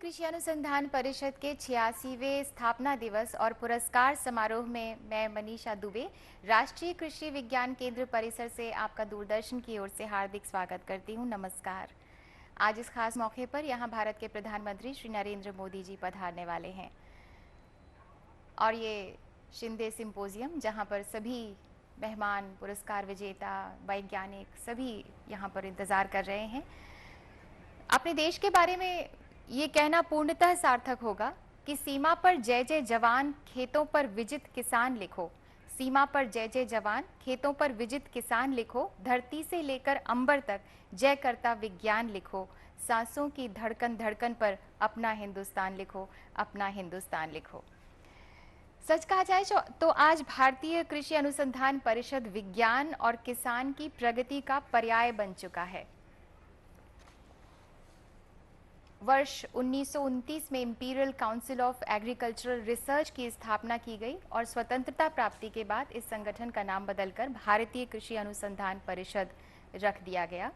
कृषि अनुसंधान परिषद के 86वें स्थापना दिवस और पुरस्कार समारोह में मैं मनीषा दुबे राष्ट्रीय कृषि विज्ञान केंद्र परिसर से आपका दूरदर्शन की ओर से हार्दिक स्वागत करती हूं। नमस्कार। आज इस खास मौके पर यहां भारत के प्रधानमंत्री श्री नरेंद्र मोदी जी पधारने वाले हैं और ये शिंदे सिंपोजियम जहां पर सभी मेहमान, पुरस्कार विजेता, वैज्ञानिक सभी यहां पर इंतजार कर रहे हैं। अपने देश के बारे में ये कहना पूर्णतः सार्थक होगा कि सीमा पर जय जय जवान, खेतों पर विजित किसान लिखो। सीमा पर जय जय जवान, खेतों पर विजित किसान लिखो। धरती से लेकर अंबर तक जय करता विज्ञान लिखो। सांसों की धड़कन धड़कन पर अपना हिंदुस्तान लिखो, अपना हिंदुस्तान लिखो। सच कहा जाए तो आज भारतीय कृषि अनुसंधान परिषद विज्ञान और किसान की प्रगति का पर्याय बन चुका है। वर्ष 1929 में imperial council of agricultural research की स्थापना की गई और स्वतंत्रता प्राप्ति के बाद इस संगठन का नाम बदलकर भारतीय कृषि अनुसंधान परिषद रख दिया गया।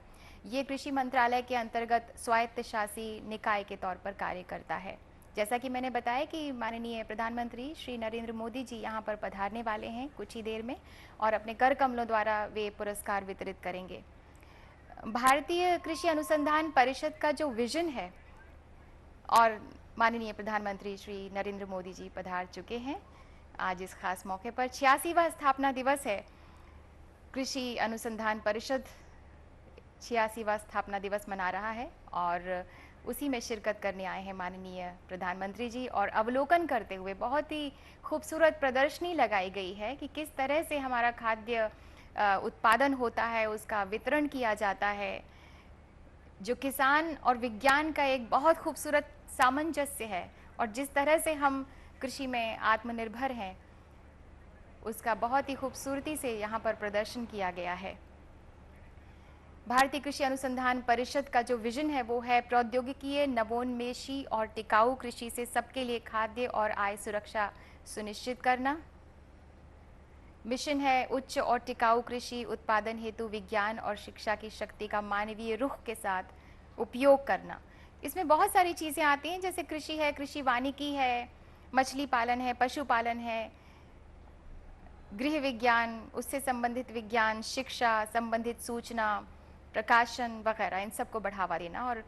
ये कृषि मंत्रालय के अंतर्गत स्वायत्तशासी निकाय के तौर पर कार्य करता है। जैसा कि मैंने बताया कि माननीय प्रधानमंत्री श्री नरेंद्र मोदी जी यहाँ पर पधारने वाले हैं कुछ ही देर में और अपने कर कमलों द्वारा वे पुरस्कार वितरित करेंगे। भारतीय कृषि अनुसंधान परिषद का जो विजन है और माननीय प्रधानमंत्री श्री नरेंद्र मोदी जी पधार चुके हैं। आज इस खास मौके पर 86वां स्थापना दिवस है। कृषि अनुसंधान परिषद 86वां स्थापना दिवस मना रहा है और उसी में शिरकत करने आए हैं माननीय प्रधानमंत्री जी और अवलोकन करते हुए बहुत ही खूबसूरत प्रदर्शनी लगाई गई है कि किस तरह से हमारा खाद्य उत्पादन होता है, उसका वितरण किया जाता है। जो किसान और विज्ञान का एक बहुत खूबसूरत सामंजस्य है और जिस तरह से हम कृषि में आत्मनिर्भर हैं, उसका बहुत ही खूबसूरती से यहाँ पर प्रदर्शन किया गया है। भारतीय कृषि अनुसंधान परिषद का जो विजन है वो है प्रौद्योगिकीय, नवोन्मेषी और टिकाऊ कृषि से सबके लिए खाद्य और आय सुरक्षा सुनिश्चित करना। मिशन है उच्च और टिकाऊ कृषि उत्पादन हेतु विज्ञान और शिक्षा की शक्ति का मानवीय रुख के साथ उपयोग करना। इसमें बहुत सारी चीज़ें आती हैं, जैसे कृषि है, कृषि वानिकी है, मछली पालन है, पशुपालन है, गृह विज्ञान, उससे संबंधित विज्ञान, शिक्षा संबंधित सूचना, प्रकाशन वगैरह, इन सबको बढ़ावा देना। और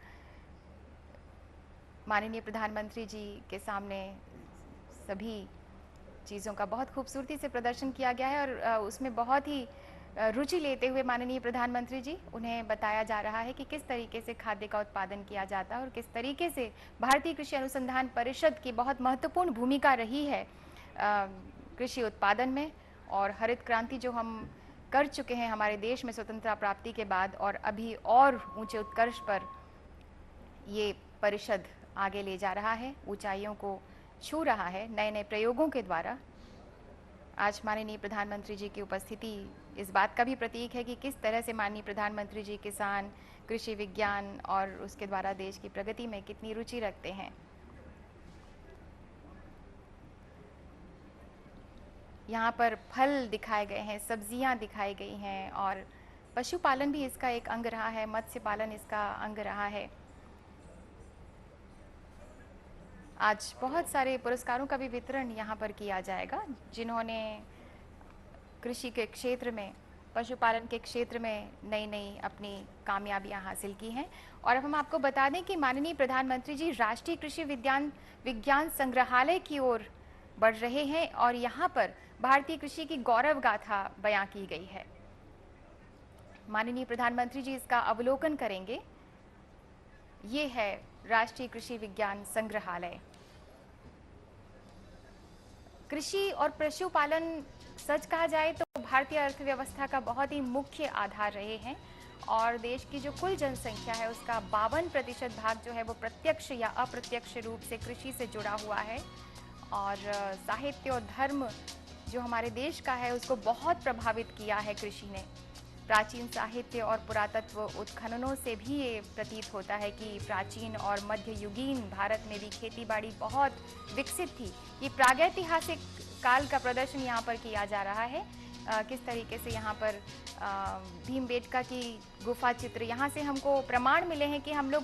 माननीय प्रधानमंत्री जी के सामने सभी चीज़ों का बहुत खूबसूरती से प्रदर्शन किया गया है और उसमें बहुत ही रुचि लेते हुए माननीय प्रधानमंत्री जी उन्हें बताया जा रहा है कि किस तरीके से खाद्य का उत्पादन किया जाता है और किस तरीके से भारतीय कृषि अनुसंधान परिषद की बहुत महत्वपूर्ण भूमिका रही है कृषि उत्पादन में। और हरित क्रांति जो हम कर चुके हैं हमारे देश में स्वतंत्रता प्राप्ति के बाद, और अभी और ऊंचे उत्कर्ष पर ये परिषद आगे ले जा रहा है, ऊंचाइयों को छू रहा है नए नए प्रयोगों के द्वारा। आज माननीय प्रधानमंत्री जी की उपस्थिति इस बात का भी प्रतीक है कि किस तरह से माननीय प्रधानमंत्री जी किसान, कृषि विज्ञान और उसके द्वारा देश की प्रगति में कितनी रुचि रखते हैं। यहाँ पर फल दिखाए गए हैं, सब्जियाँ दिखाई गई हैं और पशुपालन भी इसका एक अंग रहा है, मत्स्य पालन इसका अंग रहा है। आज बहुत सारे पुरस्कारों का भी वितरण यहाँ पर किया जाएगा जिन्होंने कृषि के क्षेत्र में, पशुपालन के क्षेत्र में नई नई अपनी कामयाबियाँ हासिल की हैं। और अब हम आपको बता दें कि माननीय प्रधानमंत्री जी राष्ट्रीय कृषि विज्ञान संग्रहालय की ओर बढ़ रहे हैं और यहाँ पर भारतीय कृषि की गौरव गाथा बयां की गई है। माननीय प्रधानमंत्री जी इसका अवलोकन करेंगे। ये है राष्ट्रीय कृषि विज्ञान संग्रहालय। कृषि और पशुपालन सच कहा जाए तो भारतीय अर्थव्यवस्था का बहुत ही मुख्य आधार रहे हैं और देश की जो कुल जनसंख्या है उसका 52% भाग जो है वो प्रत्यक्ष या अप्रत्यक्ष रूप से कृषि से जुड़ा हुआ है। और साहित्य और धर्म जो हमारे देश का है उसको बहुत प्रभावित किया है कृषि ने। प्राचीन साहित्य और पुरातत्व उत्खननों से भी ये प्रतीत होता है कि प्राचीन और मध्ययुगीन भारत में भी खेतीबाड़ी बहुत विकसित थी। ये प्रागैतिहासिक काल का प्रदर्शन यहाँ पर किया जा रहा है। किस तरीके से यहाँ पर भीमबेटका की गुफा चित्र, यहाँ से हमको प्रमाण मिले हैं कि हम लोग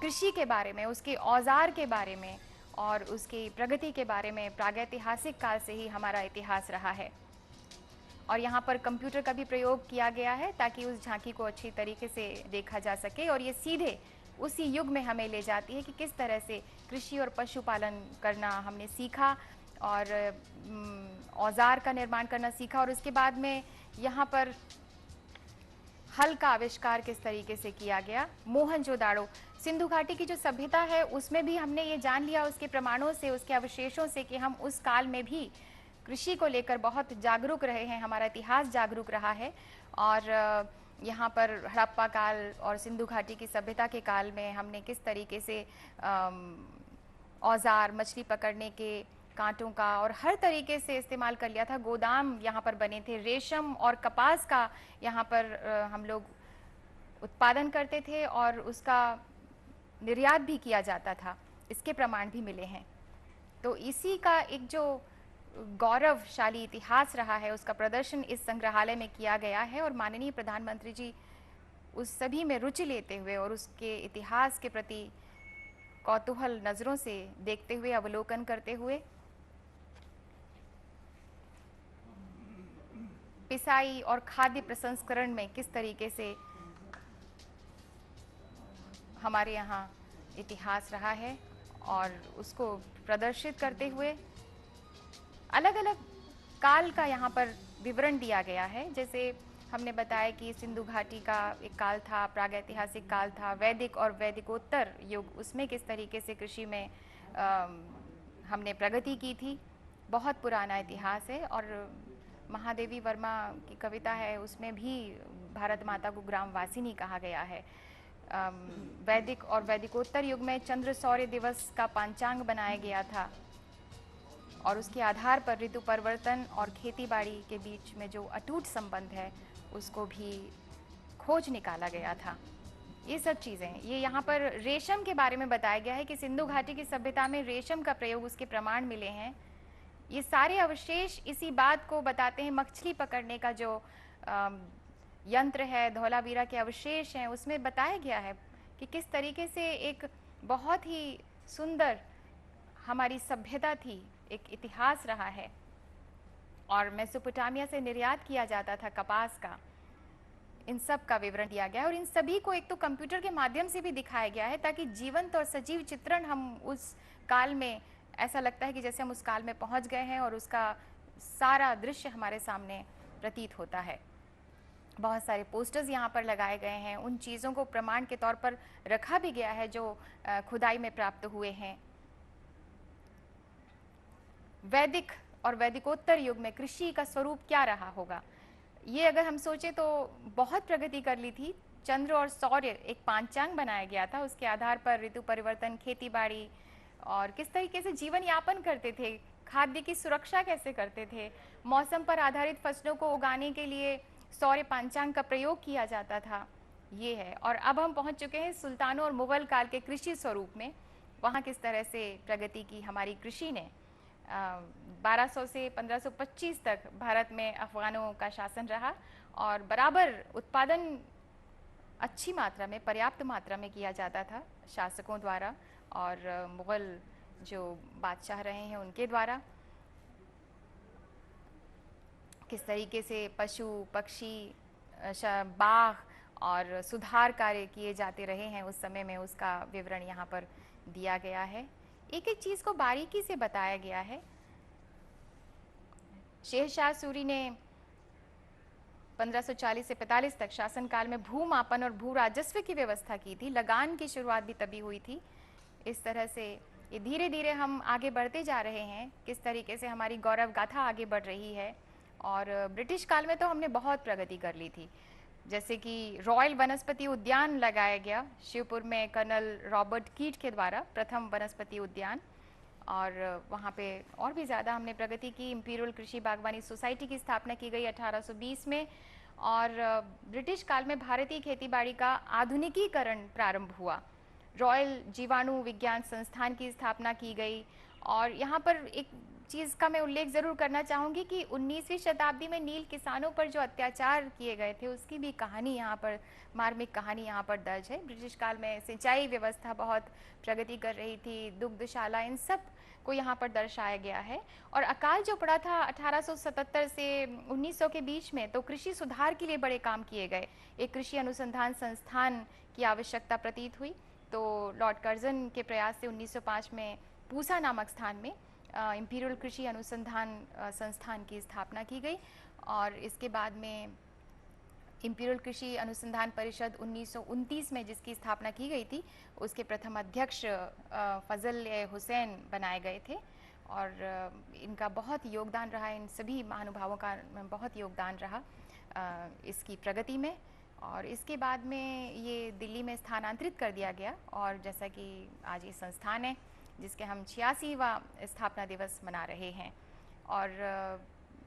कृषि के बारे में, उसके औजार के बारे में और उसकी प्रगति के बारे में प्रागैतिहासिक काल से ही हमारा इतिहास रहा है। और यहाँ पर कंप्यूटर का भी प्रयोग किया गया है ताकि उस झांकी को अच्छी तरीके से देखा जा सके, और ये सीधे उसी युग में हमें ले जाती है कि किस तरह से कृषि और पशुपालन करना हमने सीखा और औजार का निर्माण करना सीखा। और उसके बाद में यहाँ पर हल का आविष्कार किस तरीके से किया गया। मोहनजोदाड़ो, सिंधु घाटी की जो सभ्यता है उसमें भी हमने ये जान लिया उसके प्रमाणों से, उसके अवशेषों से, कि हम उस काल में भी कृषि को लेकर बहुत जागरूक रहे हैं, हमारा इतिहास जागरूक रहा है। और यहाँ पर हड़प्पा काल और सिंधु घाटी की सभ्यता के काल में हमने किस तरीके से औजार, मछली पकड़ने के कांटों का और हर तरीके से इस्तेमाल कर लिया था। गोदाम यहाँ पर बने थे, रेशम और कपास का यहाँ पर हम लोग उत्पादन करते थे और उसका निर्यात भी किया जाता था, इसके प्रमाण भी मिले हैं। तो इसी का एक जो गौरवशाली इतिहास रहा है उसका प्रदर्शन इस संग्रहालय में किया गया है। और माननीय प्रधानमंत्री जी उस सभी में रुचि लेते हुए और उसके इतिहास के प्रति कौतूहल नज़रों से देखते हुए, अवलोकन करते हुए पिसाई और खाद्य प्रसंस्करण में किस तरीके से हमारे यहाँ इतिहास रहा है और उसको प्रदर्शित करते हुए अलग अलग काल का यहाँ पर विवरण दिया गया है। जैसे हमने बताया कि सिंधु घाटी का एक काल था, प्रागैतिहासिक काल था, वैदिक और वैदिकोत्तर युग, उसमें किस तरीके से कृषि में हमने प्रगति की थी। बहुत पुराना इतिहास है। और महादेवी वर्मा की कविता है उसमें भी भारत माता को ग्रामवासिनी कहा गया है। वैदिक और वैदिकोत्तर युग में चंद्र सौर्य दिवस का पंचांग बनाया गया था और उसके आधार पर ऋतु परिवर्तन और खेतीबाड़ी के बीच में जो अटूट संबंध है उसको भी खोज निकाला गया था। ये सब चीज़ें, ये यहाँ पर रेशम के बारे में बताया गया है कि सिंधु घाटी की सभ्यता में रेशम का प्रयोग, उसके प्रमाण मिले हैं। ये सारे अवशेष इसी बात को बताते हैं। मछली पकड़ने का जो यंत्र है, धौलावीरा के अवशेष हैं, उसमें बताया गया है कि किस तरीके से एक बहुत ही सुंदर हमारी सभ्यता थी, एक इतिहास रहा है। और मेसोपोटामिया से निर्यात किया जाता था कपास का। इन सब का विवरण दिया गया है और इन सभी को एक तो कंप्यूटर के माध्यम से भी दिखाया गया है ताकि जीवंत और सजीव चित्रण हम उस काल में, ऐसा लगता है कि जैसे हम उस काल में पहुंच गए हैं और उसका सारा दृश्य हमारे सामने प्रतीत होता है। बहुत सारे पोस्टर्स यहाँ पर लगाए गए हैं, उन चीज़ों को प्रमाण के तौर पर रखा भी गया है जो खुदाई में प्राप्त हुए हैं। वैदिक और वैदिकोत्तर युग में कृषि का स्वरूप क्या रहा होगा, ये अगर हम सोचें तो बहुत प्रगति कर ली थी। चंद्र और सौर्य एक पांचांग बनाया गया था, उसके आधार पर ऋतु परिवर्तन, खेतीबाड़ी और किस तरीके से जीवन यापन करते थे, खाद्य की सुरक्षा कैसे करते थे, मौसम पर आधारित फसलों को उगाने के लिए सौर्य पांचांग का प्रयोग किया जाता था, ये है। और अब हम पहुंच चुके हैं सुल्तानों और मुगल काल के कृषि स्वरूप में। वहाँ किस तरह से प्रगति की हमारी कृषि ने। 1200 से 1525 तक भारत में अफगानों का शासन रहा और बराबर उत्पादन अच्छी मात्रा में, पर्याप्त मात्रा में किया जाता था शासकों द्वारा और मुगल जो बादशाह रहे हैं उनके द्वारा। किस तरीके से पशु, पक्षी, बाघ और सुधार कार्य किए जाते रहे हैं उस समय में, उसका विवरण यहाँ पर दिया गया है। एक एक चीज़ को बारीकी से बताया गया है। शेरशाह सूरी ने 1540 से 45 तक शासनकाल में भूमापन और भू राजस्व की व्यवस्था की थी। लगान की शुरुआत भी तभी हुई थी। इस तरह से ये धीरे धीरे हम आगे बढ़ते जा रहे हैं, किस तरीके से हमारी गौरव गाथा आगे बढ़ रही है। और ब्रिटिश काल में तो हमने बहुत प्रगति कर ली थी, जैसे कि रॉयल वनस्पति उद्यान लगाया गया शिवपुर में कर्नल रॉबर्ट कीट के द्वारा, प्रथम वनस्पति उद्यान। और वहाँ पे और भी ज़्यादा हमने प्रगति की। इंपीरियल कृषि बागवानी सोसाइटी की स्थापना की गई 1820 में। और ब्रिटिश काल में भारतीय खेतीबाड़ी का आधुनिकीकरण प्रारंभ हुआ। रॉयल जीवाणु विज्ञान संस्थान की स्थापना की गई और यहाँ पर एक चीज़ का मैं उल्लेख ज़रूर करना चाहूँगी कि 19वीं शताब्दी में नील किसानों पर जो अत्याचार किए गए थे उसकी भी कहानी यहाँ पर, मार्मिक कहानी यहाँ पर दर्ज है। ब्रिटिश काल में सिंचाई व्यवस्था बहुत प्रगति कर रही थी, दुग्धशाला, इन सब को यहाँ पर दर्शाया गया है। और अकाल जो पड़ा था 1877 से 1900 के बीच में, तो कृषि सुधार के लिए बड़े काम किए गए। एक कृषि अनुसंधान संस्थान की आवश्यकता प्रतीत हुई, तो लॉर्ड कर्जन के प्रयास से 1905 में पूसा नामक स्थान में इंपीरियल कृषि अनुसंधान संस्थान की स्थापना की गई। और इसके बाद में इंपीरियल कृषि अनुसंधान परिषद 1929 में जिसकी स्थापना की गई थी, उसके प्रथम अध्यक्ष फजल हुसैन बनाए गए थे। और इनका बहुत योगदान रहा, इन सभी महानुभावों का बहुत योगदान रहा इसकी प्रगति में। और इसके बाद में ये दिल्ली में स्थानांतरित कर दिया गया, और जैसा कि आज ये संस्थान है जिसके हम 86वां स्थापना दिवस मना रहे हैं। और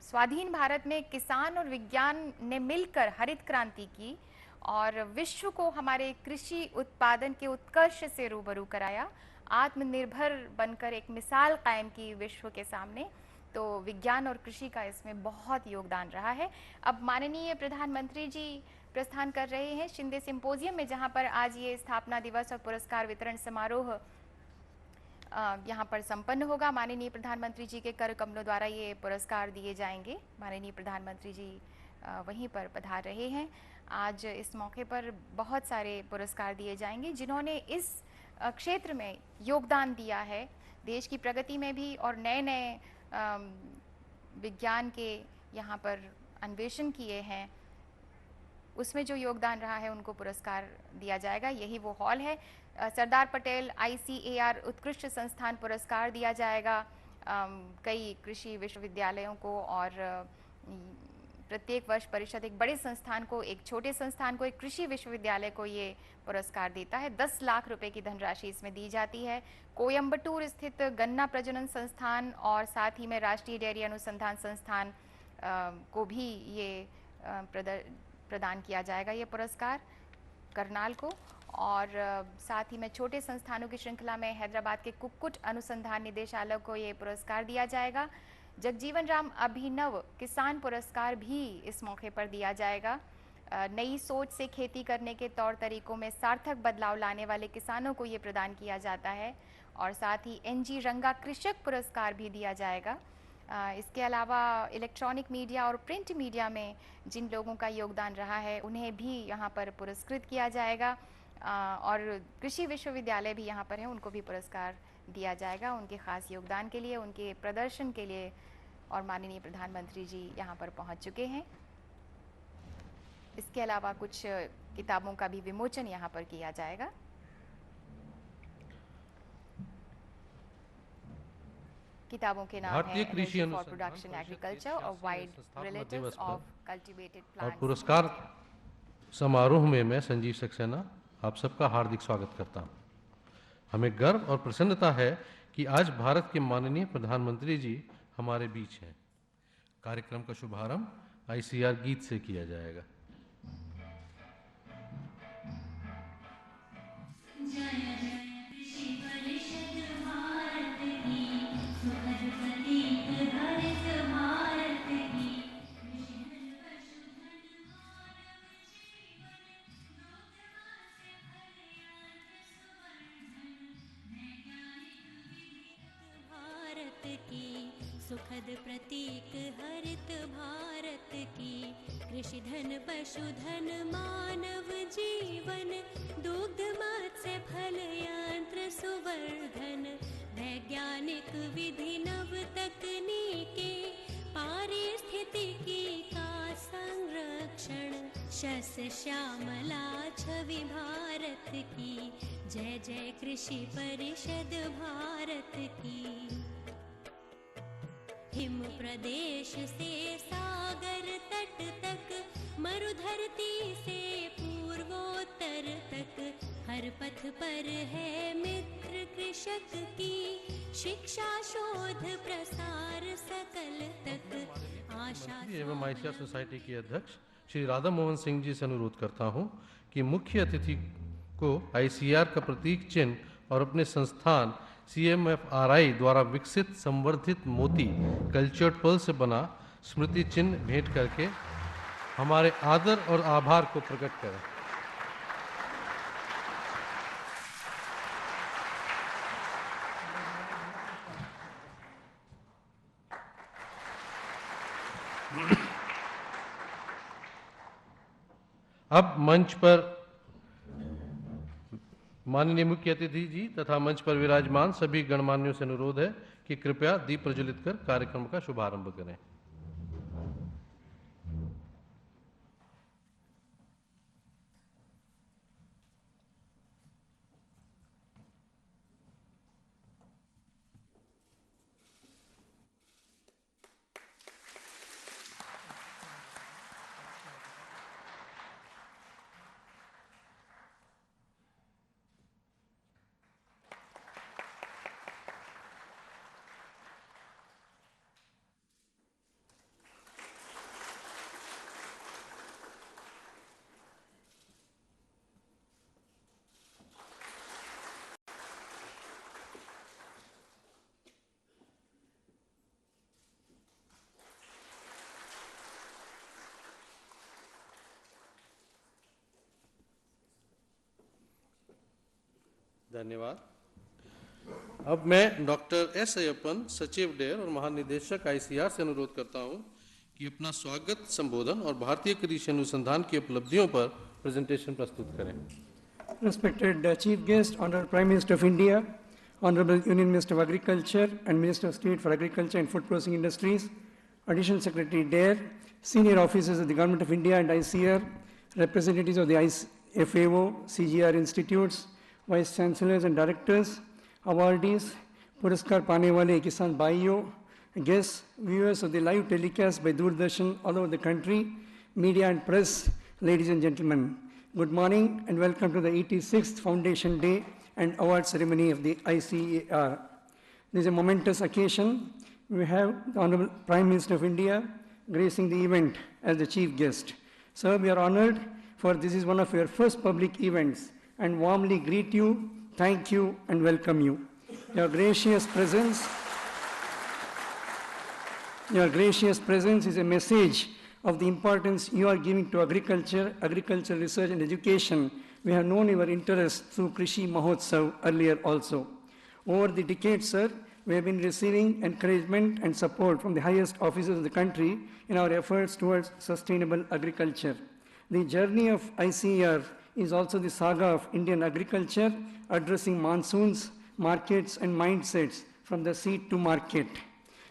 स्वाधीन भारत में किसान और विज्ञान ने मिलकर हरित क्रांति की और विश्व को हमारे कृषि उत्पादन के उत्कर्ष से रूबरू कराया, आत्मनिर्भर बनकर एक मिसाल कायम की विश्व के सामने। तो विज्ञान और कृषि का इसमें बहुत योगदान रहा है। अब माननीय प्रधानमंत्री जी प्रस्थान कर रहे हैं शिंदे सिंपोजियम में, जहां पर आज ये स्थापना दिवस और पुरस्कार वितरण समारोह यहाँ पर संपन्न होगा। माननीय प्रधानमंत्री जी के कर कमलों द्वारा ये पुरस्कार दिए जाएंगे। माननीय प्रधानमंत्री जी वहीं पर पधार रहे हैं। आज इस मौके पर बहुत सारे पुरस्कार दिए जाएंगे जिन्होंने इस क्षेत्र में योगदान दिया है, देश की प्रगति में भी, और नए नए विज्ञान के यहाँ पर अन्वेषण किए हैं, उसमें जो योगदान रहा है उनको पुरस्कार दिया जाएगा। यही वो हॉल है। सरदार पटेल ICAR उत्कृष्ट संस्थान पुरस्कार दिया जाएगा कई कृषि विश्वविद्यालयों को, और प्रत्येक वर्ष परिषद एक बड़े संस्थान को, एक छोटे संस्थान को, एक कृषि विश्वविद्यालय को ये पुरस्कार देता है। 10 लाख रुपए की धनराशि इसमें दी जाती है। कोयम्बटूर स्थित गन्ना प्रजनन संस्थान और साथ ही में राष्ट्रीय डेयरी अनुसंधान संस्थान को भी ये प्रदान किया जाएगा ये पुरस्कार, करनाल को। और साथ ही में छोटे संस्थानों की श्रृंखला में हैदराबाद के कुक्कुट अनुसंधान निदेशालय को ये पुरस्कार दिया जाएगा। जगजीवन राम अभिनव किसान पुरस्कार भी इस मौके पर दिया जाएगा। नई सोच से खेती करने के तौर तरीकों में सार्थक बदलाव लाने वाले किसानों को ये प्रदान किया जाता है। और साथ ही NG रंगा कृषक पुरस्कार भी दिया जाएगा। इसके अलावा इलेक्ट्रॉनिक मीडिया और प्रिंट मीडिया में जिन लोगों का योगदान रहा है उन्हें भी यहाँ पर पुरस्कृत किया जाएगा। और कृषि विश्वविद्यालय भी यहाँ पर हैं, उनको भी पुरस्कार दिया जाएगा उनके खास योगदान के लिए, उनके प्रदर्शन के लिए। और माननीय प्रधानमंत्री जी यहाँ पर पहुँच चुके हैं। इसके अलावा कुछ किताबों का भी विमोचन यहाँ पर किया जाएगा। किताबों के नाम भारतीय कृषि फॉर प्रोडक्शन एग्रीकल्चर और वाइड रिलेटिव्स ऑफ कल्टीवेटेड और प्लांट्स। पुरस्कार समारोह में मैं संजीव सक्सेना आप सबका हार्दिक स्वागत करता हूं। हमें गर्व और प्रसन्नता है कि आज भारत के माननीय प्रधानमंत्री जी हमारे बीच हैं। कार्यक्रम का शुभारंभ ICAR गीत से किया जाएगा। सुखद प्रतीक हरित भारत की, कृषि धन पशुधन मानव जीवन, दुग्ध मत्स्य फल यंत्र सुवर्धन, वैज्ञानिक विधि नव तकनीके, पारिस्थितिकी का संरक्षण, शस्य श्यामला छवि भारत की, जय जय कृषि परिषद भारत की। हिम प्रदेश से सागर तट तक, मरुधरती से पूर्वोत्तर तक, हर पथ पर है मित्र कृषक की, शिक्षा शोध प्रसार सकल तक आशा एवं ICAR सोसाइटी के अध्यक्ष श्री राधा मोहन सिंह जी से अनुरोध करता हूं कि मुख्य अतिथि को ICAR का प्रतीक चिन्ह और अपने संस्थान CMFRI द्वारा विकसित संवर्धित मोती कल्चर्ड पर्ल से बना स्मृति चिन्ह भेंट करके हमारे आदर और आभार को प्रकट करें। अब मंच पर माननीय मुख्य अतिथि जी तथा मंच पर विराजमान सभी गणमान्यों से अनुरोध है कि कृपया दीप प्रज्वलित कर कार्यक्रम का शुभारंभ करें। धन्यवाद। अब मैं डॉक्टर एस अयप्पन, सचिव डेयर और महानिदेशक ICAR से अनुरोध करता हूं कि अपना स्वागत संबोधन और भारतीय कृषि अनुसंधान की उपलब्धियों पर प्रेजेंटेशन प्रस्तुत करें। Respected Chief Guest, Honorable Prime Minister of India, Honorable Union Minister of Agriculture and Minister of State for Agriculture and Food Processing Industries, Additional Secretary DARE, senior officers of the Government of India and ICAR, representatives of the FAO, CGR institutes, Vice Chancellors and Directors, awardees, Puraskar पाने वाले किसान भाइयों, guests, viewers of the live telecast by Doordarshan all over the country, media and press, ladies and gentlemen. Good morning and welcome to the 86th Foundation Day and Award Ceremony of the ICAR. This is a momentous occasion. We have the Honorable Prime Minister of India gracing the event as the chief guest. Sir, we are honored for this is one of your first public events and warmly greet you, thank you and welcome you. Your gracious presence is a message of the importance you are giving to agriculture, agricultural research and education. We have known your interest through Krishi Mahotsav earlier also. Over the decades, sir, we have been receiving encouragement and support from the highest officers of the country in our efforts towards sustainable agriculture. The journey of ICAR is also the saga of Indian agriculture, addressing monsoons, markets and mindsets from the seed to market.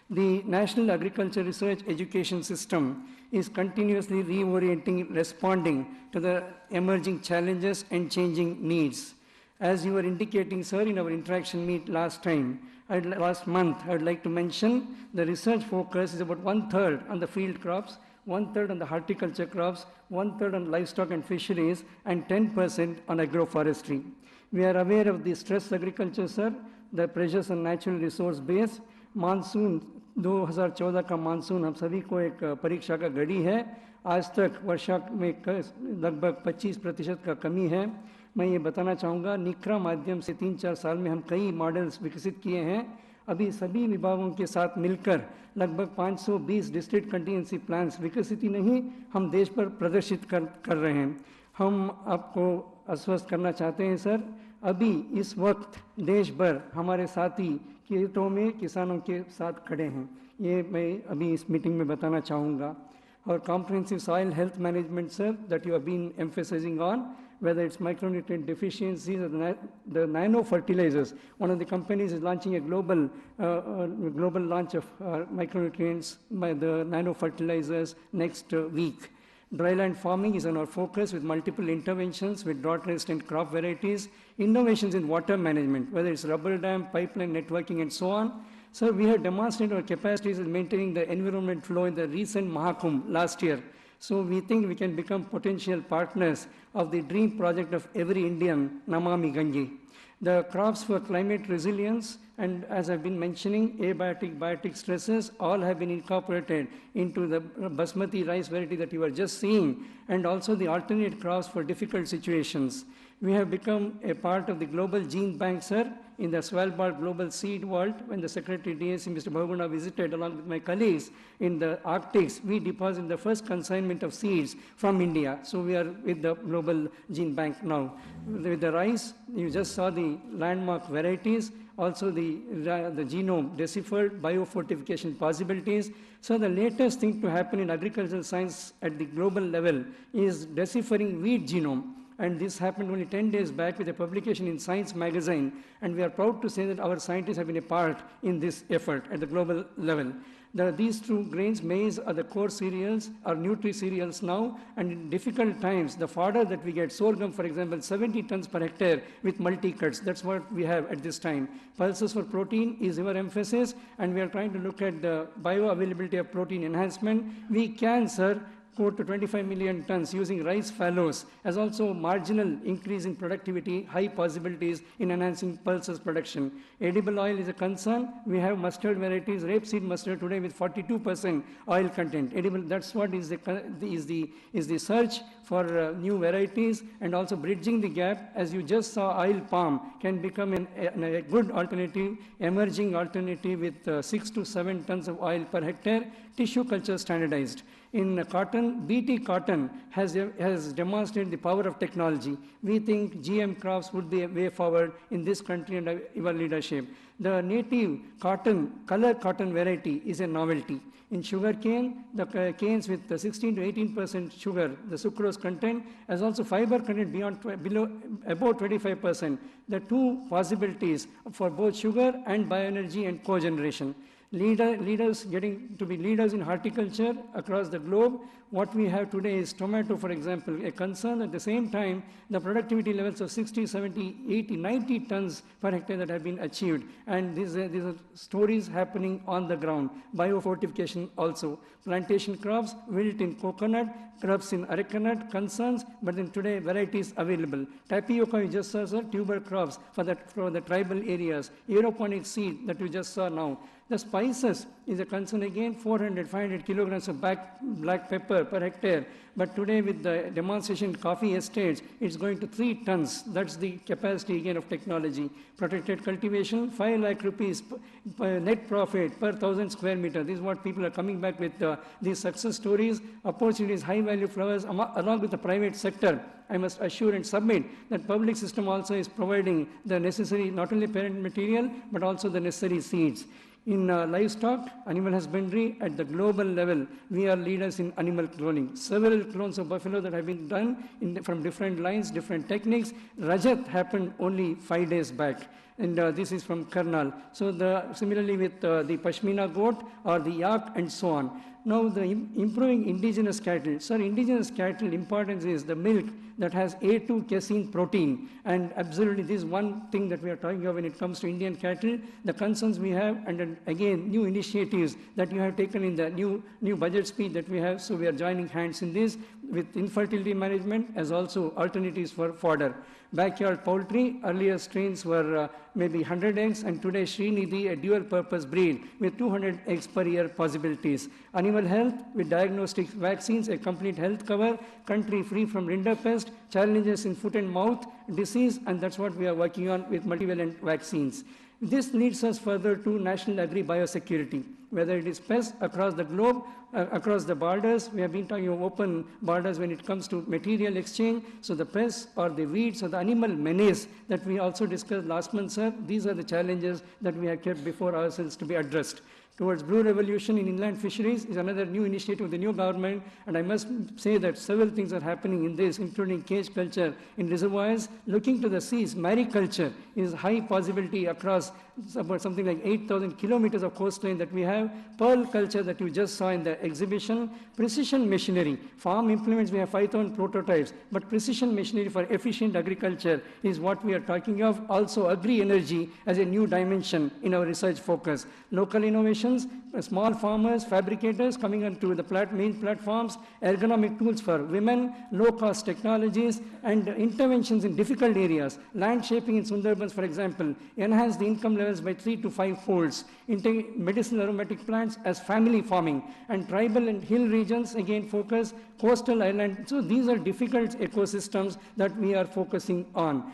The National Agriculture Research Education System is continuously reorienting, responding to the emerging challenges and changing needs. As you were indicating, sir, in our interaction meet last month, I would like to mention the research focus is about 1/3 on the field crops, 1/3 on the horticulture crops, 1/3 on livestock and fisheries, and 10% on agroforestry. We are aware of the stress agriculture, sir, the pressures on natural resource base. Monsoon 2014 का monsoon हम सभी को एक परीक्षा का घड़ी है। आज तक वर्षा में लगभग 25% का कमी है। मैं ये बताना चाहूँगा, निक्रा माध्यम से 3-4 साल में हम कई मॉडल्स विकसित किए हैं। अभी सभी विभागों के साथ मिलकर लगभग 520 डिस्ट्रिक्ट कंटीजेंसी प्लान्स विकसित ही नहीं, हम देश पर प्रदर्शित कर रहे हैं। हम आपको आश्वस्त करना चाहते हैं सर, अभी इस वक्त देश भर हमारे साथी खेतों में किसानों के साथ खड़े हैं। ये मैं अभी इस मीटिंग में बताना चाहूँगा। और comprehensive soil health management, sir, that you have been emphasizing on, whether it's micronutrient deficiencies or the nano fertilizers. One of the companies is launching a global launch of micronutrients by the nano fertilizers next week. Dryland farming is on our focus with multiple interventions with drought-resistant crop varieties, innovations in water management, whether it's rubber dam, pipeline networking, and so on. So we have demonstrated our capacities in maintaining the environment flow in the recent Mahakumbh last year. So we think we can become potential partners of the dream project of every Indian, Namami Gange. The crops for climate resilience, and as I've been mentioning, abiotic, biotic stresses, all have been incorporated into the basmati rice variety that you were just seeing, and also the alternate crops for difficult situations. We have become a part of the Global Gene Bank, sir, in the Svalbard Global Seed Vault, when the Secretary DSC, Mr. Bhavaguna, visited along with my colleagues in the Arctics, we deposited the first consignment of seeds from India. So we are with the Global Gene Bank now. With the rice, you just saw the landmark varieties, also the genome deciphered, biofortification possibilities. So the latest thing to happen in agricultural science at the global level is deciphering wheat genome. And this happened only 10 days back with a publication in Science magazine. And we are proud to say that our scientists have been a part in this effort at the global level. These two grains, maize, are the core cereals, are nutri-cereals now, and in difficult times, the fodder that we get, sorghum, for example, 70 tons per hectare with multi-cuts. That's what we have at this time. Pulses for protein is our emphasis, and we are trying to look at the bioavailability of protein enhancement. We can, sir, go to 25 million tons using rice fallows, as also marginal increase in productivity, high possibilities in enhancing pulses production. Edible oil is a concern. We have mustard varieties, rapeseed mustard today with 42% oil content. Edible, that's what is the search for new varieties, and also bridging the gap. As you just saw, oil palm can become a good alternative, emerging alternative with 6 to 7 tons of oil per hectare, tissue culture standardized. In cotton, BT cotton has demonstrated the power of technology. We think GM crops would be a way forward in this country and our leadership. The native cotton, color cotton variety is a novelty. In sugarcane, the canes with the 16 to 18% sugar, the sucrose content, as also fiber content above 25%. The two possibilities for both sugar and bioenergy and cogeneration. Leaders getting to be leaders in horticulture across the globe. What we have today is tomato, for example, a concern. At the same time, the productivity levels of 60, 70, 80, 90 tons per hectare that have been achieved. And these are stories happening on the ground. Biofortification also. Plantation crops, wilt in coconut, crops in arecanut, concerns, but then today varieties available. Tapioca, you just saw, sir, tuber crops for the tribal areas. Aeroponic seed that you just saw now. The spices is a concern again, 400, 500 kilograms of black pepper per hectare. But today with the demonstration coffee estates, it's going to 3 tons. That's the capacity again of technology. Protected cultivation, 5 lakh rupees net profit per 1,000 square meter. This is what people are coming back with these success stories. Opportunities, high value flowers, along with the private sector. I must assure and submit that public system also is providing the necessary, not only parent material, but also the necessary seeds. In livestock, animal husbandry, at the global level, we are leaders in animal cloning. Several clones of buffalo that have been done from different lines, different techniques. Rajat happened only 5 days back. And this is from Karnal. So similarly with the Pashmina goat or the yak and so on. Now the improving indigenous cattle. Sir, indigenous cattle importance is the milk that has A2 casein protein. And absolutely this is one thing that we are talking about when it comes to Indian cattle. The concerns we have, and then again new initiatives that you have taken in the new budget speech that we have. So we are joining hands in this with infertility management as also alternatives for fodder. Backyard poultry, earlier strains were maybe 100 eggs, and today Srinidhi, a dual-purpose breed with 200 eggs per year possibilities. Animal health with diagnostic vaccines, a complete health cover, country free from rinderpest, challenges in foot and mouth disease, and that's what we are working on with multivalent vaccines. This leads us further to national agri-biosecurity, whether it is pests across the globe, across the borders. We have been talking of open borders when it comes to material exchange. So the pests or the weeds or the animal menace that we also discussed last month, sir, these are the challenges that we have kept before ourselves to be addressed. Towards Blue Revolution in inland fisheries is another new initiative of the new government, and I must say that several things are happening in this, including cage culture in reservoirs. Looking to the seas, mariculture is high possibility across about something like 8,000 kilometers of coastline that we have. Pearl culture that you just saw in the exhibition. Precision machinery. Farm implements, we have 5,000 prototypes, but precision machinery for efficient agriculture is what we are talking of. Also, agri-energy as a new dimension in our research focus. Local innovations, small farmers, fabricators coming onto the main platforms, ergonomic tools for women, low-cost technologies, and interventions in difficult areas. Land shaping in Sundarbans, for example, enhance the income level levels by 3 to 5 folds, medicinal aromatic plants as family farming, and tribal and hill regions again focus coastal island. So these are difficult ecosystems that we are focusing on.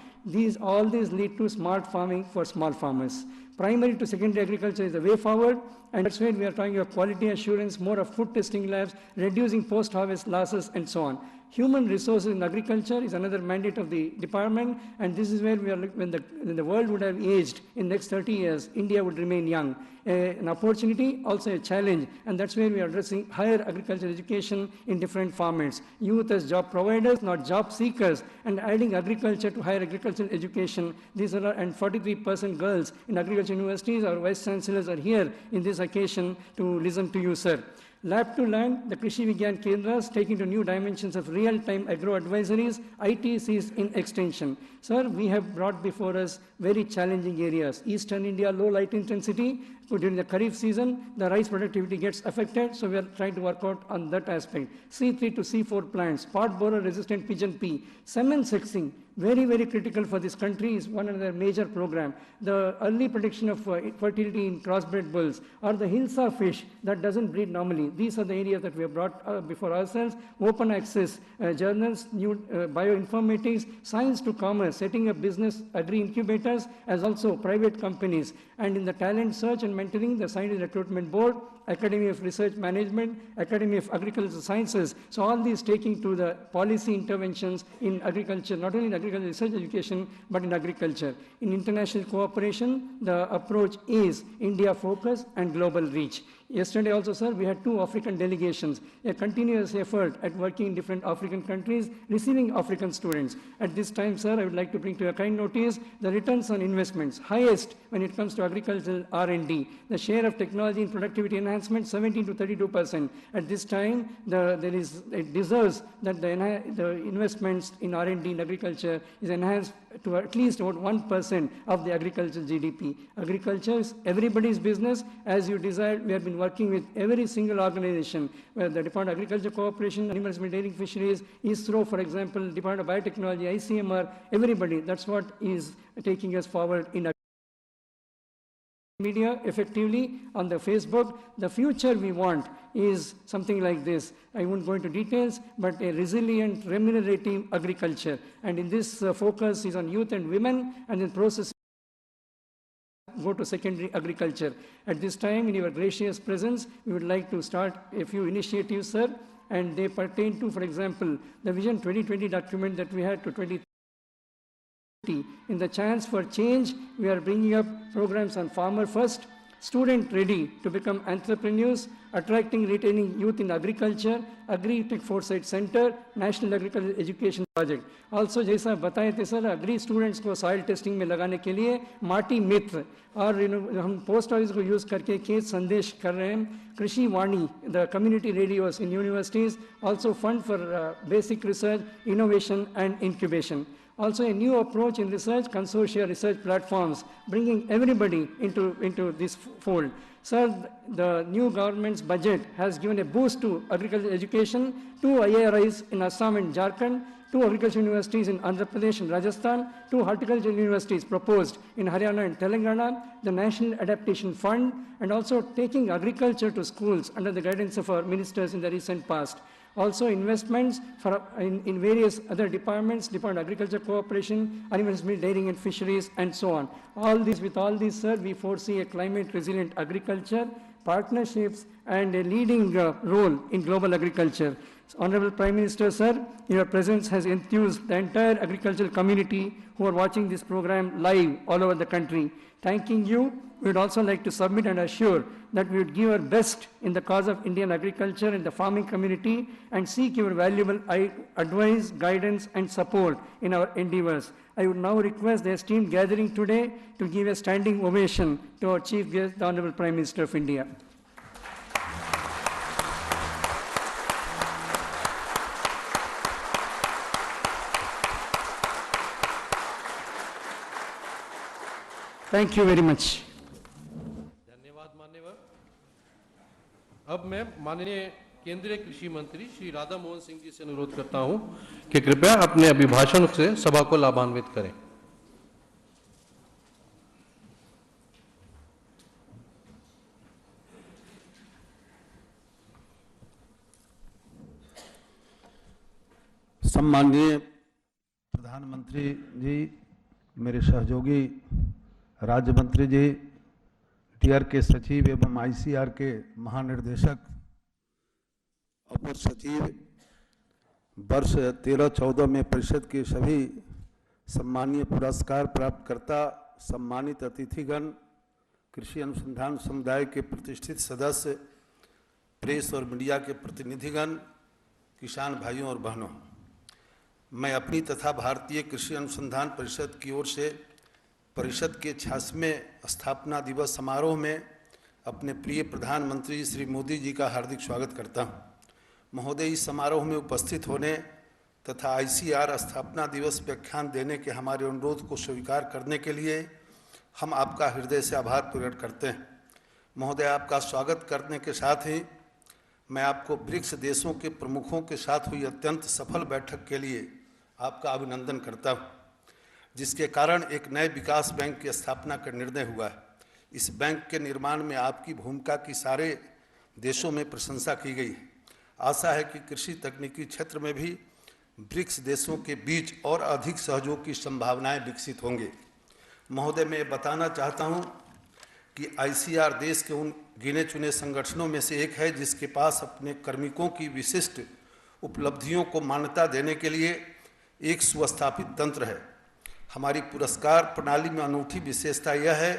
All these lead to smart farming for small farmers. Primary to secondary agriculture is the way forward, and that's where we are talking about quality assurance, more of food testing labs, reducing post-harvest losses, and so on. Human resources in agriculture is another mandate of the department, and this is where we are, when the world would have aged in the next 30 years, India would remain young. An opportunity, also a challenge, and that's where we are addressing higher agricultural education in different formats. Youth as job providers, not job seekers, and adding agriculture to higher agricultural education. These are, and 43% girls in agriculture universities. Our vice chancellors are here in this occasion to listen to you, sir. Lab to Land, the Krishi Vigyan Kendras, taking to new dimensions of real-time agro-advisories, ITCs in extension. Sir, we have brought before us very challenging areas. Eastern India, low light intensity. During the Kharif season, the rice productivity gets affected, so we are trying to work out on that aspect. C3 to C4 plants, spot borer resistant pigeon pea, semen sexing, very, very critical for this country, is one of their major program. The early prediction of fertility in crossbred bulls, or the Hilsa fish that doesn't breed normally. These are the areas that we have brought before ourselves. Open access journals, new bioinformatics, science to commerce, setting up business agri-incubators, as also private companies. And in the talent search and mentoring, the Scientist Recruitment Board, Academy of Research Management, Academy of Agricultural Sciences. So all these taking to the policy interventions in agriculture, not only in agricultural research education, but in agriculture. In international cooperation, the approach is India focus and global reach. Yesterday also, sir, we had 2 African delegations, a continuous effort at working in different African countries, receiving African students. At this time, sir, I would like to bring to your kind notice the returns on investments, highest when it comes to agricultural R&D. The share of technology in productivity enhancement, 17 to 32%. At this time, it deserves that the investments in R&D in agriculture is enhanced to at least about 1% of the agricultural GDP. Agriculture is everybody's business. As you desired, we have been working with every single organization, where the Department of Agriculture Cooperation, Animal Dairying Fisheries, ISRO, for example, Department of Biotechnology, ICMR, everybody. That's what is taking us forward in media effectively on the Facebook. The future we want is something like this. I won't go into details, but a resilient, remunerative agriculture. And in this focus is on youth and women, and in process go to secondary agriculture. At this time, in your gracious presence, we would like to start a few initiatives, sir, and they pertain to, for example, the Vision 2020 document that we had to 2030. In the Chance for Change, we are bringing up programs on Farmer First, Student Ready to become entrepreneurs, attracting, retaining youth in agriculture, Agri-Tech Foresight Center, National Agricultural Education Project. Also, जैसा बताए थे sir, agri students को soil testing में लगाने के लिए माटी मित्र और हम post office को use करके खेत संदेश कर रहे हैं. कृषि वाणी, the community radios in universities, also fund for basic research, innovation and incubation. Also a new approach in research, consortia research platforms, bringing everybody into this fold. Sir, the new government's budget has given a boost to agricultural education, 2 IIRIs in Assam and Jharkhand, 2 agricultural universities in Andhra Pradesh and Rajasthan, 2 horticultural universities proposed in Haryana and Telangana, the National Adaptation Fund, and also taking agriculture to schools under the guidance of our ministers in the recent past. Also investments in various other departments, Department of Agriculture Cooperation, Animal Dairying and Fisheries, and so on. With all these, sir, we foresee a climate resilient agriculture, partnerships, and a leading role in global agriculture. So, Honorable Prime Minister, sir, your presence has enthused the entire agricultural community who are watching this program live all over the country. Thanking you, we would also like to submit and assure that we would give our best in the cause of Indian agriculture and the farming community and seek your valuable advice, guidance, and support in our endeavors. I would now request the esteemed gathering today to give a standing ovation to our Chief Guest, the Honorable Prime Minister of India. Thank you very much. धन्यवाद मान्यवर। अब मैं माननीय केंद्रीय कृषि मंत्री श्री राधा मोहन सिंह जी से अनुरोध करता हूं कि कृपया अपने अभिभाषण से सभा को लाभान्वित करें। सम्माननीय प्रधानमंत्री जी, मेरे सहयोगी राज्य मंत्री जी, टीआर के सचिव एवं आईसीआर के महानिर्देशक, अपर सचिव, वर्ष 13-14 में परिषद के सभी सम्मानीय पुरस्कार प्राप्तकर्ता, सम्मानित अतिथिगण, कृषि अनुसंधान समुदाय के प्रतिष्ठित सदस्य, प्रेस और मीडिया के प्रतिनिधिगण, किसान भाइयों और बहनों, मैं अपनी तथा भारतीय कृषि अनुसंधान परिषद की ओर से परिषद के 86वें स्थापना दिवस समारोह में अपने प्रिय प्रधानमंत्री श्री मोदी जी का हार्दिक स्वागत करता हूं। महोदय, इस समारोह में उपस्थित होने तथा आईसीआर स्थापना दिवस व्याख्यान देने के हमारे अनुरोध को स्वीकार करने के लिए हम आपका हृदय से आभार प्रकट करते हैं। महोदय, आपका स्वागत करने के साथ ही मैं आपको ब्रिक्स देशों के प्रमुखों के साथ हुई अत्यंत सफल बैठक के लिए आपका अभिनंदन करता हूँ, जिसके कारण एक नए विकास बैंक की स्थापना का निर्णय हुआ है। इस बैंक के निर्माण में आपकी भूमिका की सारे देशों में प्रशंसा की गई है। आशा है कि कृषि तकनीकी क्षेत्र में भी ब्रिक्स देशों के बीच और अधिक सहयोग की संभावनाएं विकसित होंगे। महोदय, मैं बताना चाहता हूं कि आईसीआर देश के उन गिने चुने संगठनों में से एक है जिसके पास अपने कार्मिकों की विशिष्ट उपलब्धियों को मान्यता देने के लिए एक सुस्थापित तंत्र है। हमारी पुरस्कार प्रणाली में अनूठी विशेषता यह है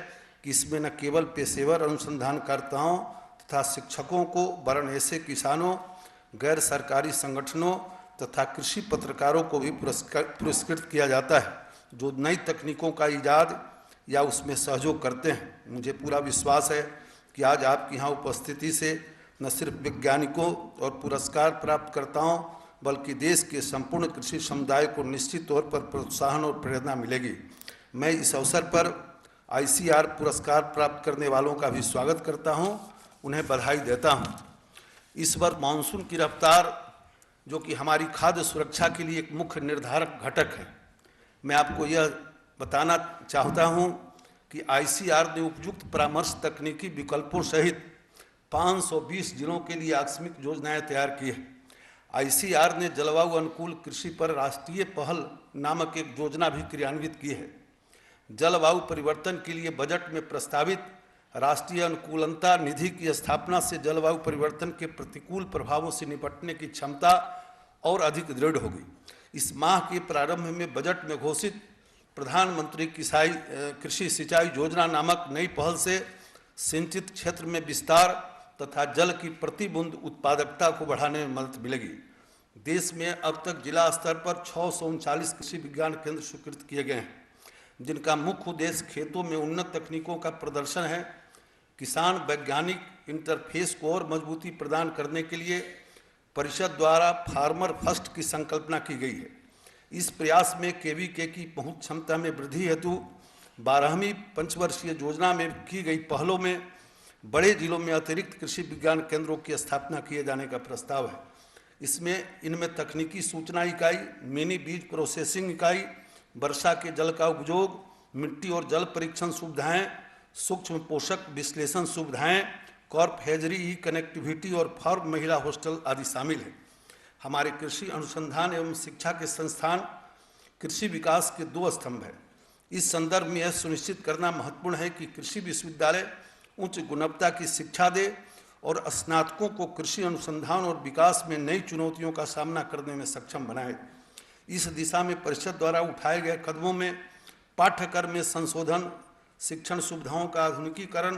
कि इसमें न केवल पेशेवर अनुसंधानकर्ताओं तथा शिक्षकों को, वरन ऐसे किसानों, गैर सरकारी संगठनों तथा कृषि पत्रकारों को भी पुरस्कृत किया जाता है जो नई तकनीकों का ईजाद या उसमें सहयोग करते हैं। मुझे पूरा विश्वास है कि आज आपकी यहाँ उपस्थिति से न सिर्फ वैज्ञानिकों और पुरस्कार प्राप्तकर्ताओं बल्कि देश के संपूर्ण कृषि समुदाय को निश्चित तौर पर प्रोत्साहन और प्रेरणा मिलेगी। मैं इस अवसर पर आईसीआर पुरस्कार प्राप्त करने वालों का भी स्वागत करता हूं, उन्हें बधाई देता हूं। इस बार मानसून की रफ्तार, जो कि हमारी खाद्य सुरक्षा के लिए एक मुख्य निर्धारक घटक है, मैं आपको यह बताना चाहता हूं कि आईसीआर ने उपयुक्त परामर्श तकनीकी विकल्पों सहित 520 जिलों के लिए आकस्मिक योजनाएं तैयार की है। आईसीआर ने जलवायु अनुकूल कृषि पर राष्ट्रीय पहल नामक एक योजना भी क्रियान्वित की है। जलवायु परिवर्तन के लिए बजट में प्रस्तावित राष्ट्रीय अनुकूलता निधि की स्थापना से जलवायु परिवर्तन के प्रतिकूल प्रभावों से निपटने की क्षमता और अधिक दृढ़ होगी। इस माह के प्रारंभ में बजट में घोषित प्रधानमंत्री कृषि सिंचाई योजना नामक नई पहल से सिंचित क्षेत्र में विस्तार तथा जल की प्रति बूंद उत्पादकता को बढ़ाने में मदद मिलेगी। देश में अब तक जिला स्तर पर 639 कृषि विज्ञान केंद्र स्वीकृत किए गए हैं, जिनका मुख्य उद्देश्य खेतों में उन्नत तकनीकों का प्रदर्शन है। किसान वैज्ञानिक इंटरफेस को और मजबूती प्रदान करने के लिए परिषद द्वारा फार्मर फर्स्ट की संकल्पना की गई है। इस प्रयास में केवीके की पहुंच क्षमता में वृद्धि हेतु 12वीं पंचवर्षीय योजना में की गई पहलों में बड़े जिलों में अतिरिक्त कृषि विज्ञान केंद्रों की स्थापना किए जाने का प्रस्ताव है। इनमें तकनीकी सूचना इकाई, मिनी बीज प्रोसेसिंग इकाई, वर्षा के जल का उपयोग, मिट्टी और जल परीक्षण सुविधाएं, सूक्ष्म पोषक विश्लेषण सुविधाएं, कॉर्प हेजरी, ई कनेक्टिविटी और फॉर्म महिला हॉस्टल आदि शामिल हैं। हमारे कृषि अनुसंधान एवं शिक्षा के संस्थान कृषि विकास के 2 स्तंभ हैं। इस संदर्भ में यह सुनिश्चित करना महत्वपूर्ण है कि कृषि विश्वविद्यालय उच्च गुणवत्ता की शिक्षा दे और स्नातकों को कृषि अनुसंधान और विकास में नई चुनौतियों का सामना करने में सक्षम बनाए। इस दिशा में परिषद द्वारा उठाए गए कदमों में पाठ्यक्रम में संशोधन, शिक्षण सुविधाओं का आधुनिकीकरण,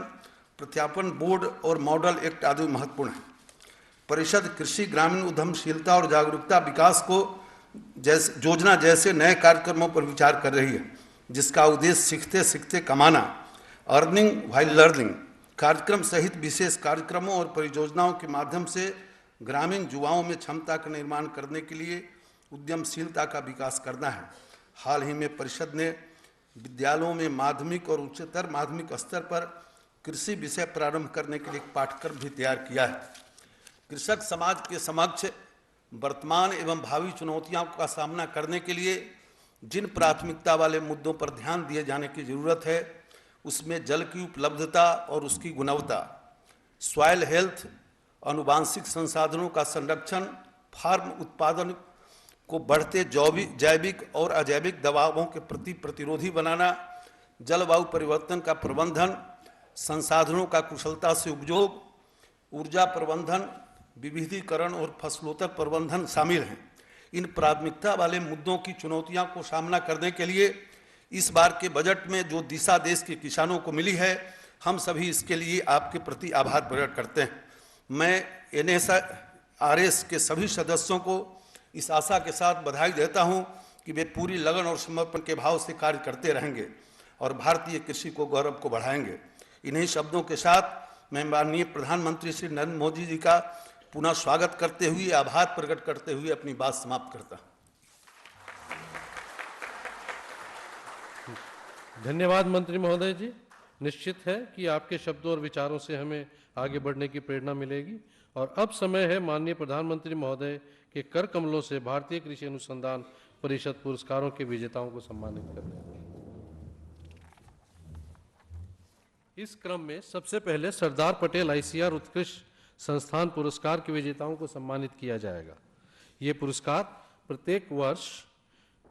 प्रत्यापन बोर्ड और मॉडल एक्ट आदि महत्वपूर्ण है। परिषद कृषि, ग्रामीण उद्यमशीलता और जागरूकता विकास को योजना जैसे नए कार्यक्रमों पर विचार कर रही है, जिसका उद्देश्य सीखते सीखते कमाना, अर्निंग व्हाइल लर्निंग कार्यक्रम सहित विशेष कार्यक्रमों और परियोजनाओं के माध्यम से ग्रामीण युवाओं में क्षमता का निर्माण करने के लिए उद्यमशीलता का विकास करना है। हाल ही में परिषद ने विद्यालयों में माध्यमिक और उच्चतर माध्यमिक स्तर पर कृषि विषय प्रारंभ करने के लिए एक पाठ्यक्रम भी तैयार किया है। कृषक समाज के समक्ष वर्तमान एवं भावी चुनौतियों का सामना करने के लिए जिन प्राथमिकता वाले मुद्दों पर ध्यान दिए जाने की जरूरत है, उसमें जल की उपलब्धता और उसकी गुणवत्ता, सॉइल हेल्थ, आनुवांशिक संसाधनों का संरक्षण, फार्म उत्पादन को बढ़ते जैविक और अजैविक दबावों के प्रति प्रतिरोधी बनाना, जलवायु परिवर्तन का प्रबंधन, संसाधनों का कुशलता से उपयोग, ऊर्जा प्रबंधन, विविधीकरण और फसलोत्तर प्रबंधन शामिल हैं। इन प्राथमिकता वाले मुद्दों की चुनौतियों को सामना करने के लिए इस बार के बजट में जो दिशा देश के किसानों को मिली है, हम सभी इसके लिए आपके प्रति आभार प्रकट करते हैं। मैं NSRS के सभी सदस्यों को इस आशा के साथ बधाई देता हूं कि वे पूरी लगन और समर्पण के भाव से कार्य करते रहेंगे और भारतीय कृषि को गौरव को बढ़ाएंगे। इन्हीं शब्दों के साथ मैं माननीय प्रधानमंत्री श्री नरेंद्र मोदी जी का पुनः स्वागत करते हुए, आभार प्रकट करते हुए अपनी बात समाप्त करता हूं। धन्यवाद मंत्री महोदय जी। निश्चित है कि आपके शब्दों और विचारों से हमें आगे बढ़ने की प्रेरणा मिलेगी। और अब समय है माननीय प्रधानमंत्री महोदय के कर कमलों से भारतीय कृषि अनुसंधान परिषद पुरस्कारों के विजेताओं को सम्मानित करने का। इस क्रम में सबसे पहले सरदार पटेल ICR उत्कृष्ट संस्थान पुरस्कार के विजेताओं को सम्मानित किया जाएगा। ये पुरस्कार प्रत्येक वर्ष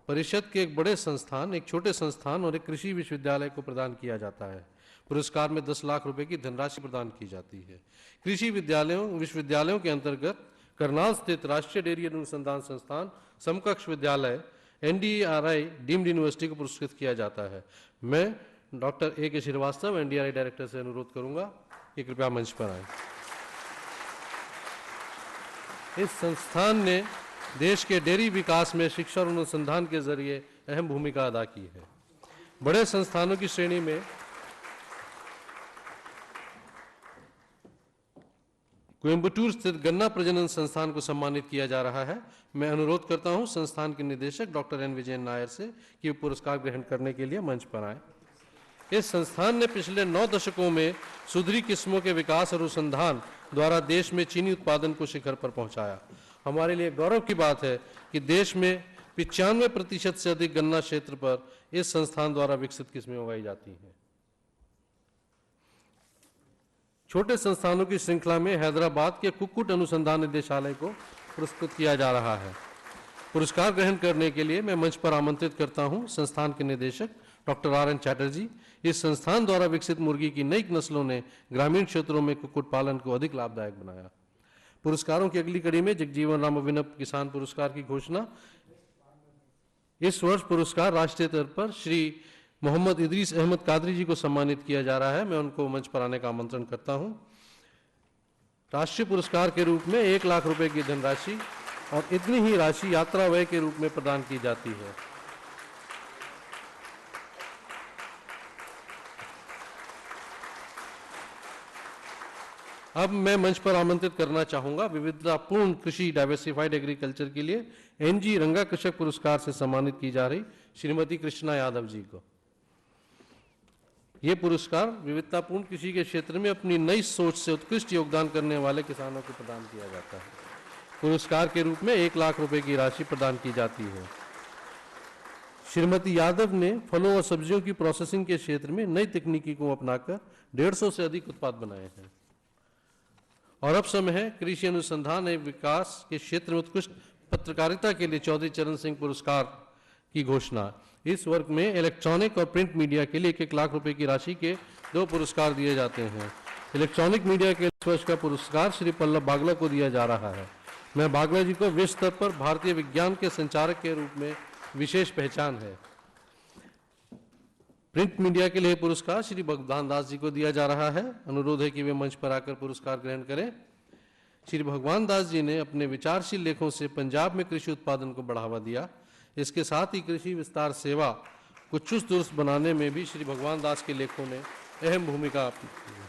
परिषद के एक बड़े संस्थान, एक छोटे संस्थान और एक कृषि विश्वविद्यालय को प्रदान किया जाता है। पुरस्कार में 10 लाख रुपए की धनराशि प्रदान की जाती है। कृषि विश्वविद्यालयों के अंतर्गत करनाल स्थित राष्ट्रीय डेयरी अनुसंधान संस्थान समकक्ष विद्यालय NDRI डीम्ड यूनिवर्सिटी को पुरस्कृत किया जाता है। मैं doctor AK Srivastava NDRI director से अनुरोध करूंगा कि कृपया मंच पर आए। इस संस्थान ने देश के डेयरी विकास में शिक्षा और अनुसंधान के जरिए अहम भूमिका अदा की है। बड़े संस्थानों की श्रेणी में कोयंबटूर स्थित गन्ना प्रजनन संस्थान को सम्मानित किया जा रहा है। मैं अनुरोध करता हूं संस्थान के निदेशक डॉक्टर N विजयन नायर से कि वे पुरस्कार ग्रहण करने के लिए मंच पर आए। इस संस्थान ने पिछले 9 दशकों में सुधरी किस्मों के विकास और अनुसंधान द्वारा देश में चीनी उत्पादन को शिखर पर पहुंचाया। हमारे लिए गौरव की बात है कि देश में 95% से अधिक गन्ना क्षेत्र पर इस संस्थान द्वारा विकसित किस्में उगाई जाती हैं। छोटे संस्थानों की श्रृंखला में हैदराबाद के कुक्कुट अनुसंधान निदेशालय को पुरस्कृत किया जा रहा है। पुरस्कार ग्रहण करने के लिए मैं मंच पर आमंत्रित करता हूं संस्थान के निदेशक डॉक्टर RN चैटर्जी। इस संस्थान द्वारा विकसित मुर्गी की नई नस्लों ने ग्रामीण क्षेत्रों में कुक्कुट पालन को अधिक लाभदायक बनाया। पुरस्कारों की अगली कड़ी में जगजीवन राम अभिनव किसान पुरस्कार की घोषणा। इस वर्ष पुरस्कार राष्ट्रीय स्तर पर श्री मोहम्मद इदरीस अहमद कादरी जी को सम्मानित किया जा रहा है। मैं उनको मंच पर आने का आमंत्रण करता हूं। राष्ट्रीय पुरस्कार के रूप में 1 लाख रुपए की धनराशि और इतनी ही राशि यात्रा व्यय के रूप में प्रदान की जाती है। अब मैं मंच पर आमंत्रित करना चाहूंगा विविधतापूर्ण कृषि डाइवर्सिफाइड एग्रीकल्चर के लिए NG रंगा कृषक पुरस्कार से सम्मानित की जा रही श्रीमती कृष्णा यादव जी को। ये पुरस्कार विविधतापूर्ण कृषि के क्षेत्र में अपनी नई सोच से उत्कृष्ट योगदान करने वाले किसानों को प्रदान किया जाता है। पुरस्कार के रूप में 1 लाख रुपए की राशि प्रदान की जाती है। श्रीमती यादव ने फलों और सब्जियों की प्रोसेसिंग के क्षेत्र में नई तकनीकी को अपनाकर 150 से अधिक उत्पाद बनाए हैं। और अब समय है कृषि अनुसंधान एवं विकास के क्षेत्र में उत्कृष्ट पत्रकारिता के लिए चौधरी चरण सिंह पुरस्कार की घोषणा। इस वर्ग में इलेक्ट्रॉनिक और प्रिंट मीडिया के लिए 1-1 लाख रुपए की राशि के 2 पुरस्कार दिए जाते हैं। इलेक्ट्रॉनिक मीडिया के इस वर्ष का पुरस्कार श्री पल्लव बागला को दिया जा रहा है। मैं बागला जी को विश्व स्तर पर भारतीय विज्ञान के संचारक के रूप में विशेष पहचान है। प्रिंट मीडिया के लिए पुरस्कार श्री भगवान दास जी को दिया जा रहा है। अनुरोध है कि वे मंच पर आकर पुरस्कार ग्रहण करें। श्री भगवान दास जी ने अपने विचारशील लेखों से पंजाब में कृषि उत्पादन को बढ़ावा दिया। इसके साथ ही कृषि विस्तार सेवा को चुस्त दुरुस्त बनाने में भी श्री भगवान दास के लेखों ने अहम भूमिका की है।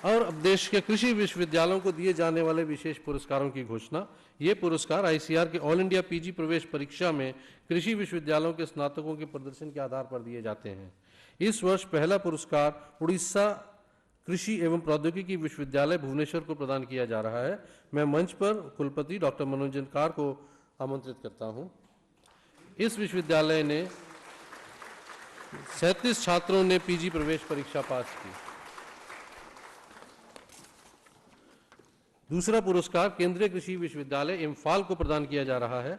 और अब देश के कृषि विश्वविद्यालयों को दिए जाने वाले विशेष पुरस्कारों की घोषणा। ये पुरस्कार ICR के ऑल इंडिया PG प्रवेश परीक्षा में कृषि विश्वविद्यालयों के स्नातकों के प्रदर्शन के आधार पर दिए जाते हैं। इस वर्ष पहला पुरस्कार उड़ीसा कृषि एवं प्रौद्योगिकी विश्वविद्यालय भुवनेश्वर को प्रदान किया जा रहा है। मैं मंच पर कुलपति डॉक्टर मनोज कार को आमंत्रित करता हूं। इस विश्वविद्यालय ने 37 छात्रों ने PG प्रवेश परीक्षा पास की। दूसरा पुरस्कार केंद्रीय कृषि विश्वविद्यालय इम्फाल को प्रदान किया जा रहा है।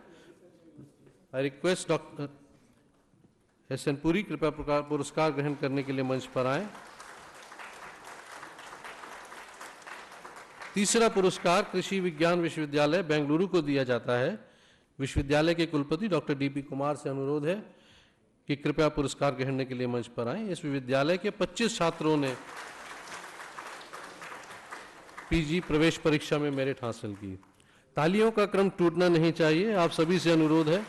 I request doctor SN. Puri कृपया पुरस्कार ग्रहण करने के लिए मंच पर आएं। तीसरा पुरस्कार कृषि विज्ञान विश्वविद्यालय बेंगलुरु को दिया जाता है। विश्वविद्यालय के कुलपति डॉक्टर डी.पी. कुमार से अनुरोध है कि कृपया पुरस्कार ग्रहण के लिए मंच पर आएं। इस विश्वविद्यालय के 25 छात्रों ने पीजी प्रवेश परीक्षा में मेरिट हासिल की। तालियों का क्रम टूटना नहीं चाहिए। आप सभी से अनुरोध है,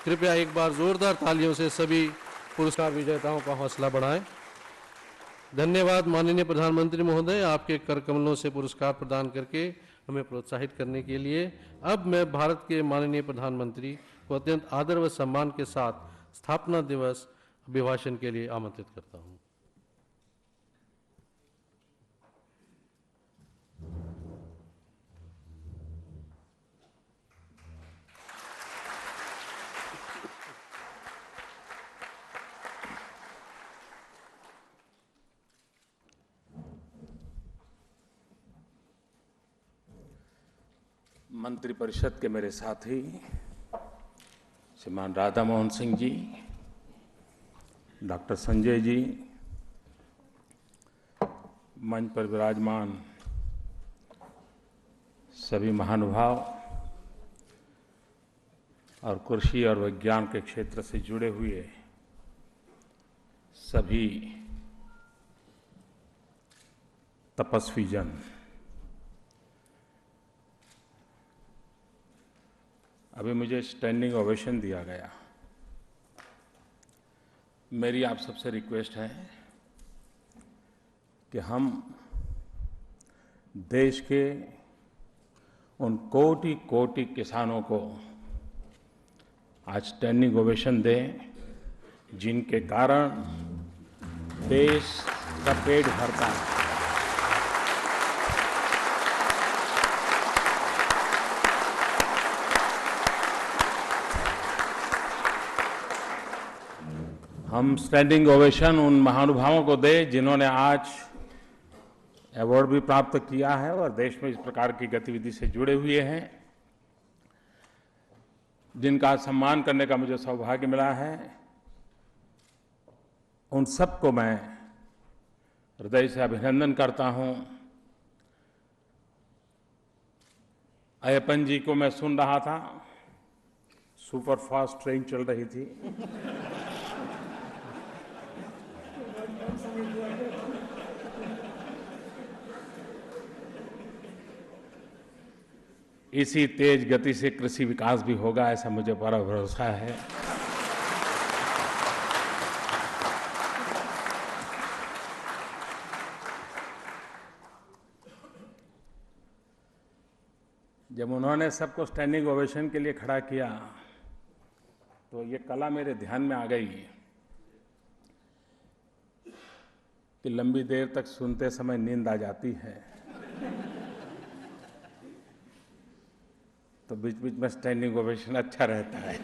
कृपया एक बार जोरदार तालियों से सभी पुरस्कार विजेताओं का हौसला बढ़ाएं। धन्यवाद माननीय प्रधानमंत्री महोदय, आपके कर कमलों से पुरस्कार प्रदान करके हमें प्रोत्साहित करने के लिए। अब मैं भारत के माननीय प्रधानमंत्री को अत्यंत आदर व सम्मान के साथ स्थापना दिवस अभिभाषण के लिए आमंत्रित करता हूं। मंत्रिपरिषद के मेरे साथी श्रीमान राधा मोहन सिंह जी, डॉक्टर संजय जी, मंच पर विराजमान सभी महानुभाव और कृषि और विज्ञान के क्षेत्र से जुड़े हुए सभी तपस्वी जन, अभी मुझे स्टैंडिंग ओवेशन दिया गया। मेरी आप सबसे रिक्वेस्ट है कि हम देश के उन कोटि कोटि किसानों को आज स्टैंडिंग ओवेशन दें, जिनके कारण देश का पेट भरता है। हम स्टैंडिंग ओवेशन उन महानुभावों को दें जिन्होंने आज अवार्ड भी प्राप्त किया है और देश में इस प्रकार की गतिविधि से जुड़े हुए हैं, जिनका सम्मान करने का मुझे सौभाग्य मिला है। उन सबको मैं हृदय से अभिनंदन करता हूं। अय्यप्पन जी को मैं सुन रहा था, सुपर फास्ट ट्रेन चल रही थी। इसी तेज गति से कृषि विकास भी होगा, ऐसा मुझे बड़ा भरोसा है। जब उन्होंने सबको स्टैंडिंग ओवेशन के लिए खड़ा किया तो ये कला मेरे ध्यान में आ गई कि लंबी देर तक सुनते समय नींद आ जाती है, तो बीच बीच में स्टैंडिंग ओवेशन अच्छा रहता है।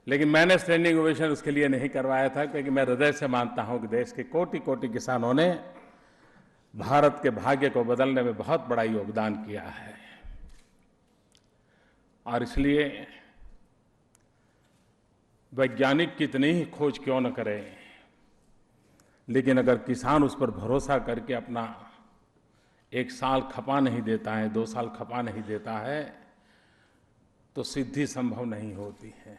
लेकिन मैंने स्टैंडिंग ओवेशन उसके लिए नहीं करवाया था, क्योंकि मैं हृदय से मानता हूं कि देश के कोटि कोटि किसानों ने भारत के भाग्य को बदलने में बहुत बड़ा योगदान किया है। और इसलिए वैज्ञानिक कितनी ही खोज क्यों न करें, लेकिन अगर किसान उस पर भरोसा करके अपना 1 साल खपा नहीं देता है, 2 साल खपा नहीं देता है, तो सिद्धि संभव नहीं होती है।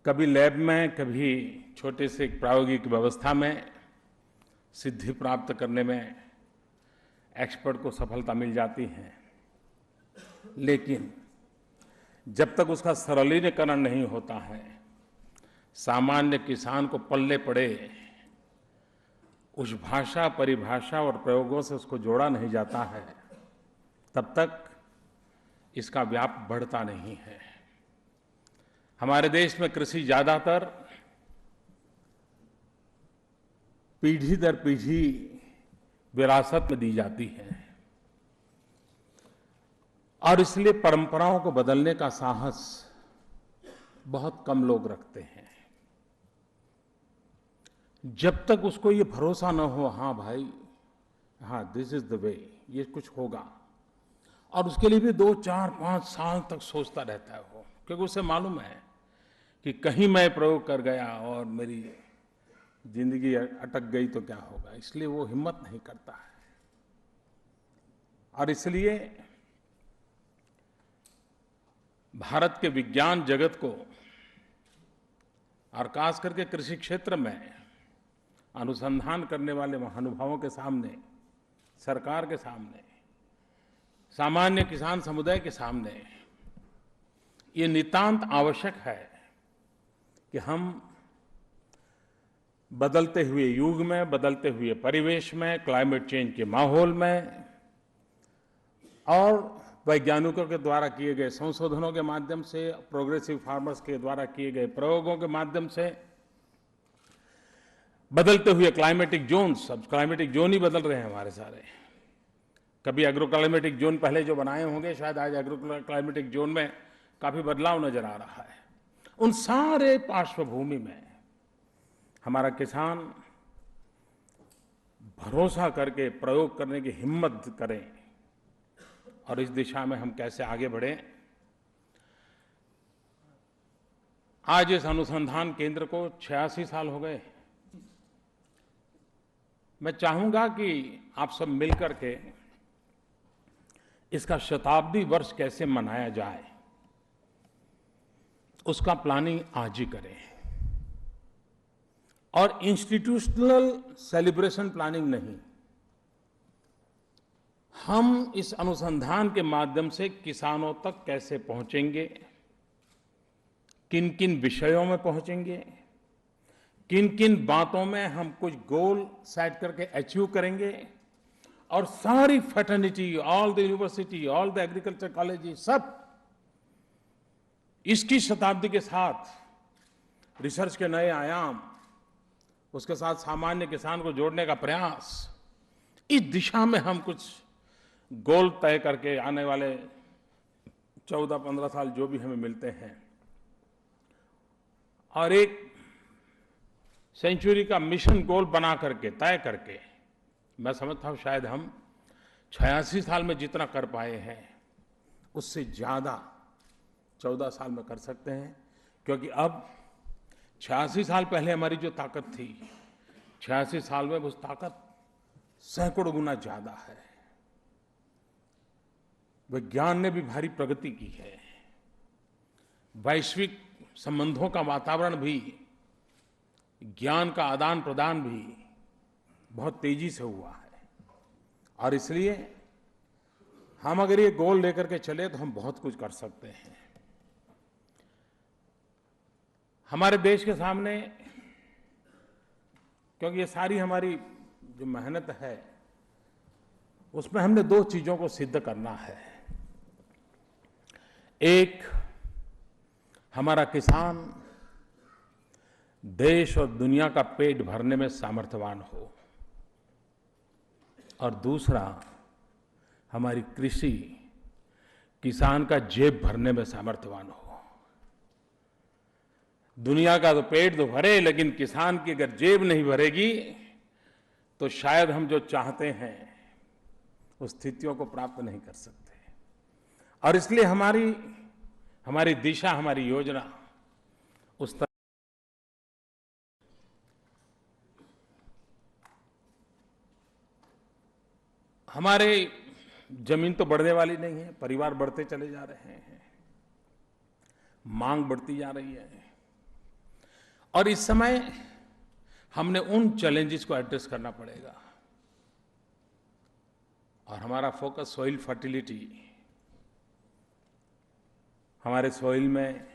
कभी लैब में, कभी छोटे से प्रायोगिक व्यवस्था में सिद्धि प्राप्त करने में एक्सपर्ट को सफलता मिल जाती है, लेकिन जब तक उसका सरलीकरण नहीं होता है, सामान्य किसान को पल्ले पड़े उस भाषा, परिभाषा और प्रयोगों से उसको जोड़ा नहीं जाता है, तब तक इसका व्याप बढ़ता नहीं है। हमारे देश में कृषि ज्यादातर पीढ़ी दर पीढ़ी विरासत में दी जाती है और इसलिए परंपराओं को बदलने का साहस बहुत कम लोग रखते हैं। जब तक उसको ये भरोसा न हो, हाँ भाई, हाँ दिस इज द वे, ये कुछ होगा, और उसके लिए भी 2, 4, 5 साल तक सोचता रहता है वो, क्योंकि उसे मालूम है कि कहीं मैं प्रयोग कर गया और मेरी जिंदगी अटक गई तो क्या होगा, इसलिए वो हिम्मत नहीं करता है। और इसलिए भारत के विज्ञान जगत को और खास करके कृषि क्षेत्र में अनुसंधान करने वाले महानुभावों के सामने, सरकार के सामने, सामान्य किसान समुदाय के सामने ये नितांत आवश्यक है कि हम बदलते हुए युग में, बदलते हुए परिवेश में, क्लाइमेट चेंज के माहौल में और वैज्ञानिकों के द्वारा किए गए संशोधनों के माध्यम से, प्रोग्रेसिव फार्मर्स के द्वारा किए गए प्रयोगों के माध्यम से, बदलते हुए क्लाइमेटिक जोन्स, अब क्लाइमेटिक जोन ही बदल रहे हैं हमारे सारे। कभी एग्रो क्लाइमेटिक जोन पहले जो बनाए होंगे, शायद आज एग्रो क्लाइमेटिक जोन में काफी बदलाव नजर आ रहा है। उन सारे पार्श्वभूमि में हमारा किसान भरोसा करके प्रयोग करने की हिम्मत करें, और इस दिशा में हम कैसे आगे बढ़ें। आज इस अनुसंधान केंद्र को 86 साल हो गए। मैं चाहूंगा कि आप सब मिलकर के इसका शताब्दी वर्ष कैसे मनाया जाए, उसका प्लानिंग आज ही करें, और इंस्टीट्यूशनल सेलिब्रेशन प्लानिंग नहीं। हम इस अनुसंधान के माध्यम से किसानों तक कैसे पहुंचेंगे, किन किन विषयों में पहुंचेंगे, किन किन बातों में हम कुछ गोल सेट करके अचीव करेंगे, और सारी fraternity, all the university, all the agriculture college, सब इसकी शताब्दी के साथ रिसर्च के नए आयाम, उसके साथ सामान्य किसान को जोड़ने का प्रयास, इस दिशा में हम कुछ गोल तय करके आने वाले 14-15 साल जो भी हमें मिलते हैं, और एक सेंचुरी का मिशन गोल बना करके, तय करके, मैं समझता हूं शायद हम 86 साल में जितना कर पाए हैं उससे ज्यादा 14 साल में कर सकते हैं। क्योंकि अब 86 साल पहले हमारी जो ताकत थी, 86 साल में उस ताकत सैकड़ों गुना ज्यादा है। विज्ञान ने भी भारी प्रगति की है, वैश्विक संबंधों का वातावरण भी, ज्ञान का आदान प्रदान भी बहुत तेजी से हुआ है, और इसलिए हम अगर ये गोल लेकर के चले तो हम बहुत कुछ कर सकते हैं। हमारे देश के सामने, क्योंकि ये सारी हमारी जो मेहनत है उसमें हमने 2 चीजों को सिद्ध करना है। एक, हमारा किसान देश और दुनिया का पेट भरने में सामर्थ्यवान हो, और दूसरा, हमारी कृषि किसान का जेब भरने में सामर्थ्यवान हो। दुनिया का तो पेट तो भरे, लेकिन किसान की अगर जेब नहीं भरेगी तो शायद हम जो चाहते हैं उस स्थितियों को प्राप्त नहीं कर सकते। और इसलिए हमारी दिशा, हमारी योजना उस तरह। हमारे जमीन तो बढ़ने वाली नहीं है, परिवार बढ़ते चले जा रहे हैं, मांग बढ़ती जा रही है, और इस समय हमने उन चैलेंजेस को एड्रेस करना पड़ेगा। और हमारा फोकस सॉइल फर्टिलिटी, हमारे सॉइल में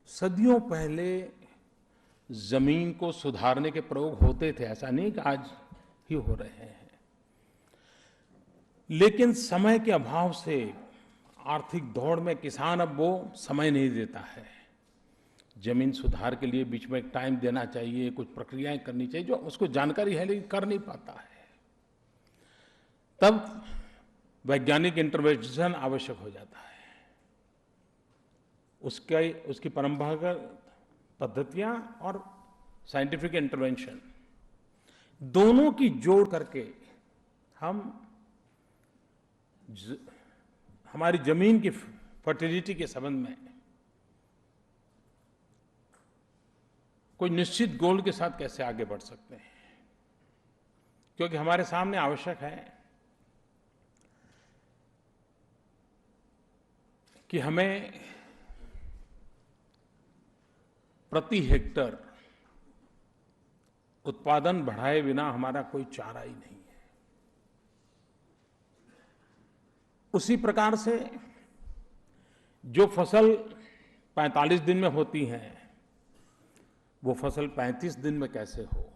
सदियों पहले जमीन को सुधारने के प्रयोग होते थे, ऐसा नहीं कि आज ही हो रहे हैं, लेकिन समय के अभाव से, आर्थिक दौड़ में किसान अब वो समय नहीं देता है। जमीन सुधार के लिए बीच में एक टाइम देना चाहिए, कुछ प्रक्रियाएं करनी चाहिए, जो उसको जानकारी है लेकिन कर नहीं पाता है। तब वैज्ञानिक इंटरवेंशन आवश्यक हो जाता है। उसकी परंपरागत पद्धतियां और साइंटिफिक इंटरवेंशन, दोनों की जोड़ करके हम हमारी जमीन की फर्टिलिटी के संबंध में कोई निश्चित गोल के साथ कैसे आगे बढ़ सकते हैं, क्योंकि हमारे सामने आवश्यक है कि हमें प्रति हेक्टर उत्पादन बढ़ाए बिना हमारा कोई चारा ही नहीं है। उसी प्रकार से जो फसल 45 दिन में होती है, वो फसल 35 दिन में कैसे हो,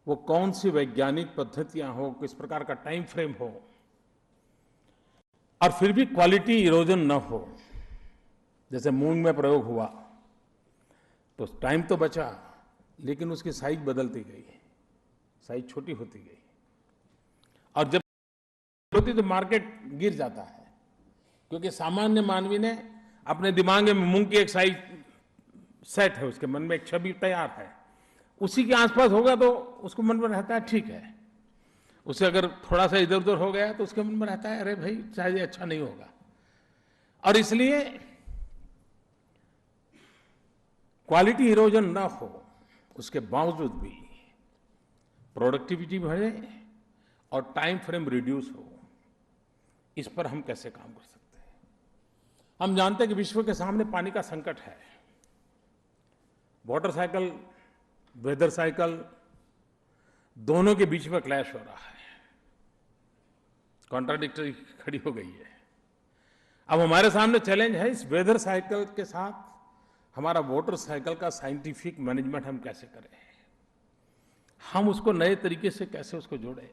वो कौन सी वैज्ञानिक पद्धतियां हो, किस प्रकार का टाइम फ्रेम हो, और फिर भी क्वालिटी इरोजन न हो। जैसे मूंग में प्रयोग हुआ तो टाइम तो बचा, लेकिन उसकी साइज बदलती गई, साइज छोटी होती गई, और जब होती तो मार्केट गिर जाता है, क्योंकि सामान्य मानवी ने अपने दिमाग में मूंग की एक साइज सेट है, उसके मन में एक छवि तैयार है, उसी के आसपास होगा तो उसको मन में रहता है ठीक है। उसे अगर थोड़ा सा इधर उधर हो गया तो उसके मन में रहता है अरे भाई शायद अच्छा नहीं होगा। और इसलिए क्वालिटी इरोजन ना हो, उसके बावजूद भी प्रोडक्टिविटी बढ़े और टाइम फ्रेम रिड्यूस हो, इस पर हम कैसे काम कर सकते हैं। हम जानते हैं कि विश्व के सामने पानी का संकट है। वाटर साइकिल, वेदर साइकिल, दोनों के बीच में क्लैश हो रहा है, कॉन्ट्राडिक्टरी खड़ी हो गई है। अब हमारे सामने चैलेंज है इस वेदर साइकिल के साथ हमारा वाटर साइकिल का साइंटिफिक मैनेजमेंट हम कैसे करें, हम उसको नए तरीके से कैसे उसको जोड़ें,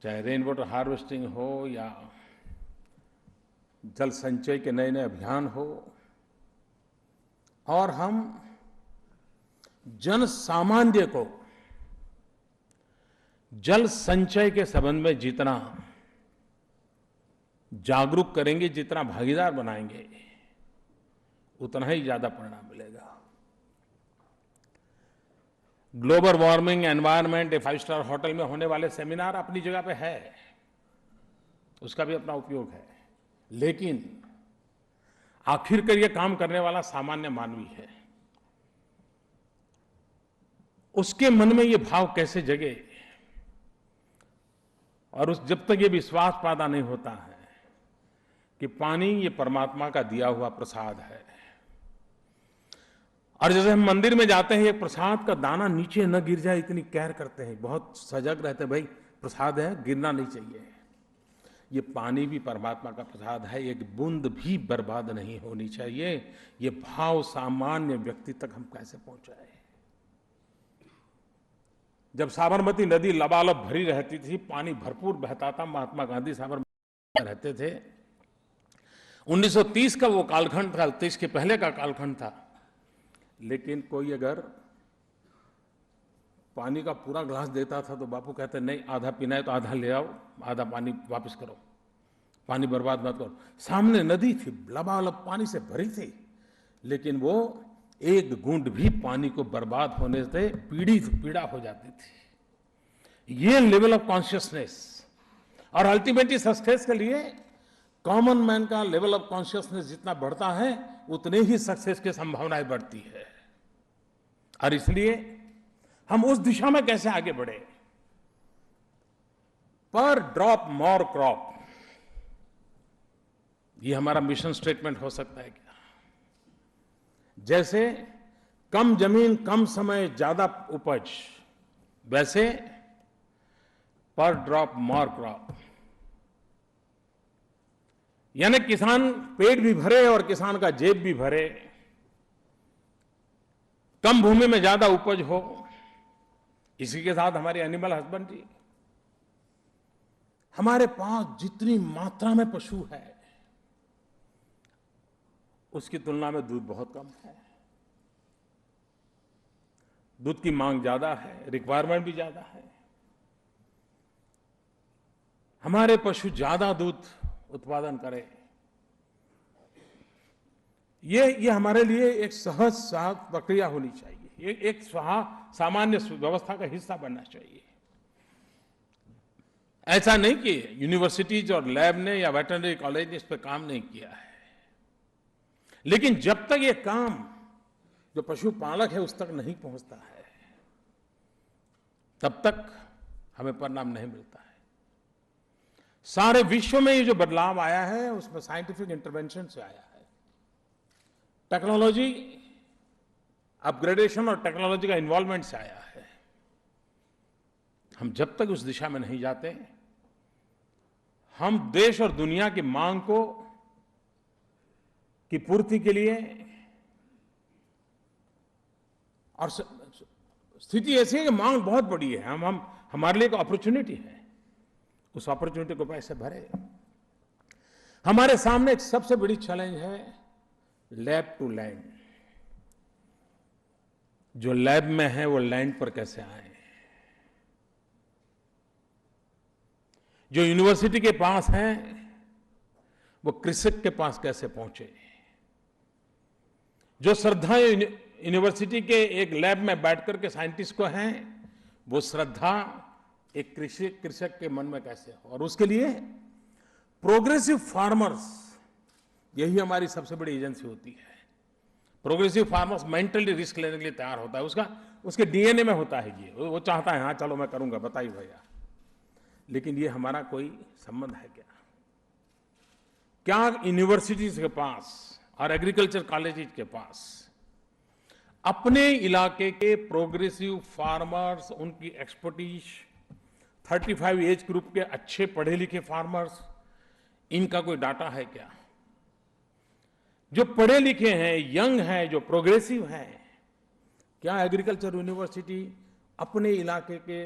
चाहे रेन वाटर हार्वेस्टिंग हो या जल संचय के नए नए अभियान हो, और हम जन सामान्य को जल संचय के संबंध में जितना जागरूक करेंगे, जितना भागीदार बनाएंगे, उतना ही ज्यादा परिणाम मिलेगा। Global warming, environment, 5 star hotel में होने वाले सेमिनार अपनी जगह पे है, उसका भी अपना उपयोग है, लेकिन आखिरकार ये काम करने वाला सामान्य मानवी है। उसके मन में ये भाव कैसे जगे, और जब तक ये विश्वास पैदा नहीं होता है कि पानी ये परमात्मा का दिया हुआ प्रसाद है, और जैसे हम मंदिर में जाते हैं, एक प्रसाद का दाना नीचे न गिर जाए इतनी केयर करते हैं, बहुत सजग रहते हैं, भाई प्रसाद है गिरना नहीं चाहिए। ये पानी भी परमात्मा का प्रसाद है, एक बूंद भी बर्बाद नहीं होनी चाहिए। ये भाव सामान्य व्यक्ति तक हम कैसे पहुंचाए। जब साबरमती नदी लबालब भरी रहती थी, पानी भरपूर बहता था, महात्मा गांधी साबरमती में रहते थे। 1930 का वो कालखंड था, 30 के पहले का कालखंड था, लेकिन कोई अगर पानी का पूरा ग्लास देता था तो बापू कहते नहीं, आधा पीना है तो आधा ले आओ, आधा पानी वापस करो, पानी बर्बाद मत करो। सामने नदी थी, लबालब पानी से भरी थी, लेकिन वो एक बूंद भी पानी को बर्बाद होने से पीड़ा हो जाती थी। ये लेवल ऑफ कॉन्शियसनेस, और अल्टीमेटली सक्सेस के लिए कॉमन मैन का लेवल ऑफ कॉन्शियसनेस जितना बढ़ता है, उतने ही सक्सेस की संभावनाएं बढ़ती है। और इसलिए हम उस दिशा में कैसे आगे बढ़े। पर ड्रॉप मोर क्रॉप, ये हमारा मिशन स्टेटमेंट हो सकता है क्या। जैसे कम जमीन कम समय ज्यादा उपज, वैसे पर ड्रॉप मोर क्रॉप, यानी किसान पेट भी भरे और किसान का जेब भी भरे, कम भूमि में ज्यादा उपज हो। इसी के साथ हमारी एनिमल हस्बेंड्री, हमारे पास जितनी मात्रा में पशु है उसकी तुलना में दूध बहुत कम है, दूध की मांग ज्यादा है, रिक्वायरमेंट भी ज्यादा है। हमारे पशु ज्यादा दूध उत्पादन करें, ये हमारे लिए एक सहज साथ प्रक्रिया होनी चाहिए, एक सामान्य व्यवस्था का हिस्सा बनना चाहिए। ऐसा नहीं कि यूनिवर्सिटीज और लैब ने या वेटरनरी कॉलेज ने इस पर काम नहीं किया है, लेकिन जब तक ये काम जो पशुपालक है उस तक नहीं पहुंचता है, तब तक हमें परिणाम नहीं मिलता है। सारे विश्व में ये जो बदलाव आया है उसमें साइंटिफिक इंटरवेंशन से आया है। टेक्नोलॉजी अपग्रेडेशन और टेक्नोलॉजी का इन्वॉल्वमेंट से आया है। हम जब तक उस दिशा में नहीं जाते, हम देश और दुनिया की मांग की पूर्ति के लिए, और स्थिति ऐसी है कि मांग बहुत बड़ी है, हमारे लिए एक अपॉर्चुनिटी है, उस अपॉर्चुनिटी को पैसे भरे। हमारे सामने एक सबसे बड़ी चैलेंज है लैब टू लैंड। जो लैब में है वो लैंड पर कैसे आए, जो यूनिवर्सिटी के पास है वो कृषक के पास कैसे पहुंचे, जो श्रद्धा यूनिवर्सिटी के एक लैब में बैठकर के साइंटिस्ट को है वो श्रद्धा एक कृषक के मन में कैसे हो। और उसके लिए प्रोग्रेसिव फार्मर्स, यही हमारी सबसे बड़ी एजेंसी होती है। प्रोग्रेसिव फार्मर्स मेंटली रिस्क लेने के लिए तैयार होता है, उसके डीएनए में होता है ये, वो चाहता है हाँ चलो मैं करूंगा, बताइए भैया। लेकिन ये हमारा कोई संबंध है क्या यूनिवर्सिटीज के पास और एग्रीकल्चर कॉलेजेस के पास अपने इलाके के प्रोग्रेसिव फार्मर्स, उनकी एक्सपर्टीज, 35 एज ग्रुप के अच्छे पढ़े लिखे फार्मर्स, इनका कोई डाटा है क्या? जो पढ़े लिखे हैं, यंग हैं, जो प्रोग्रेसिव हैं, क्या एग्रीकल्चर यूनिवर्सिटी अपने इलाके के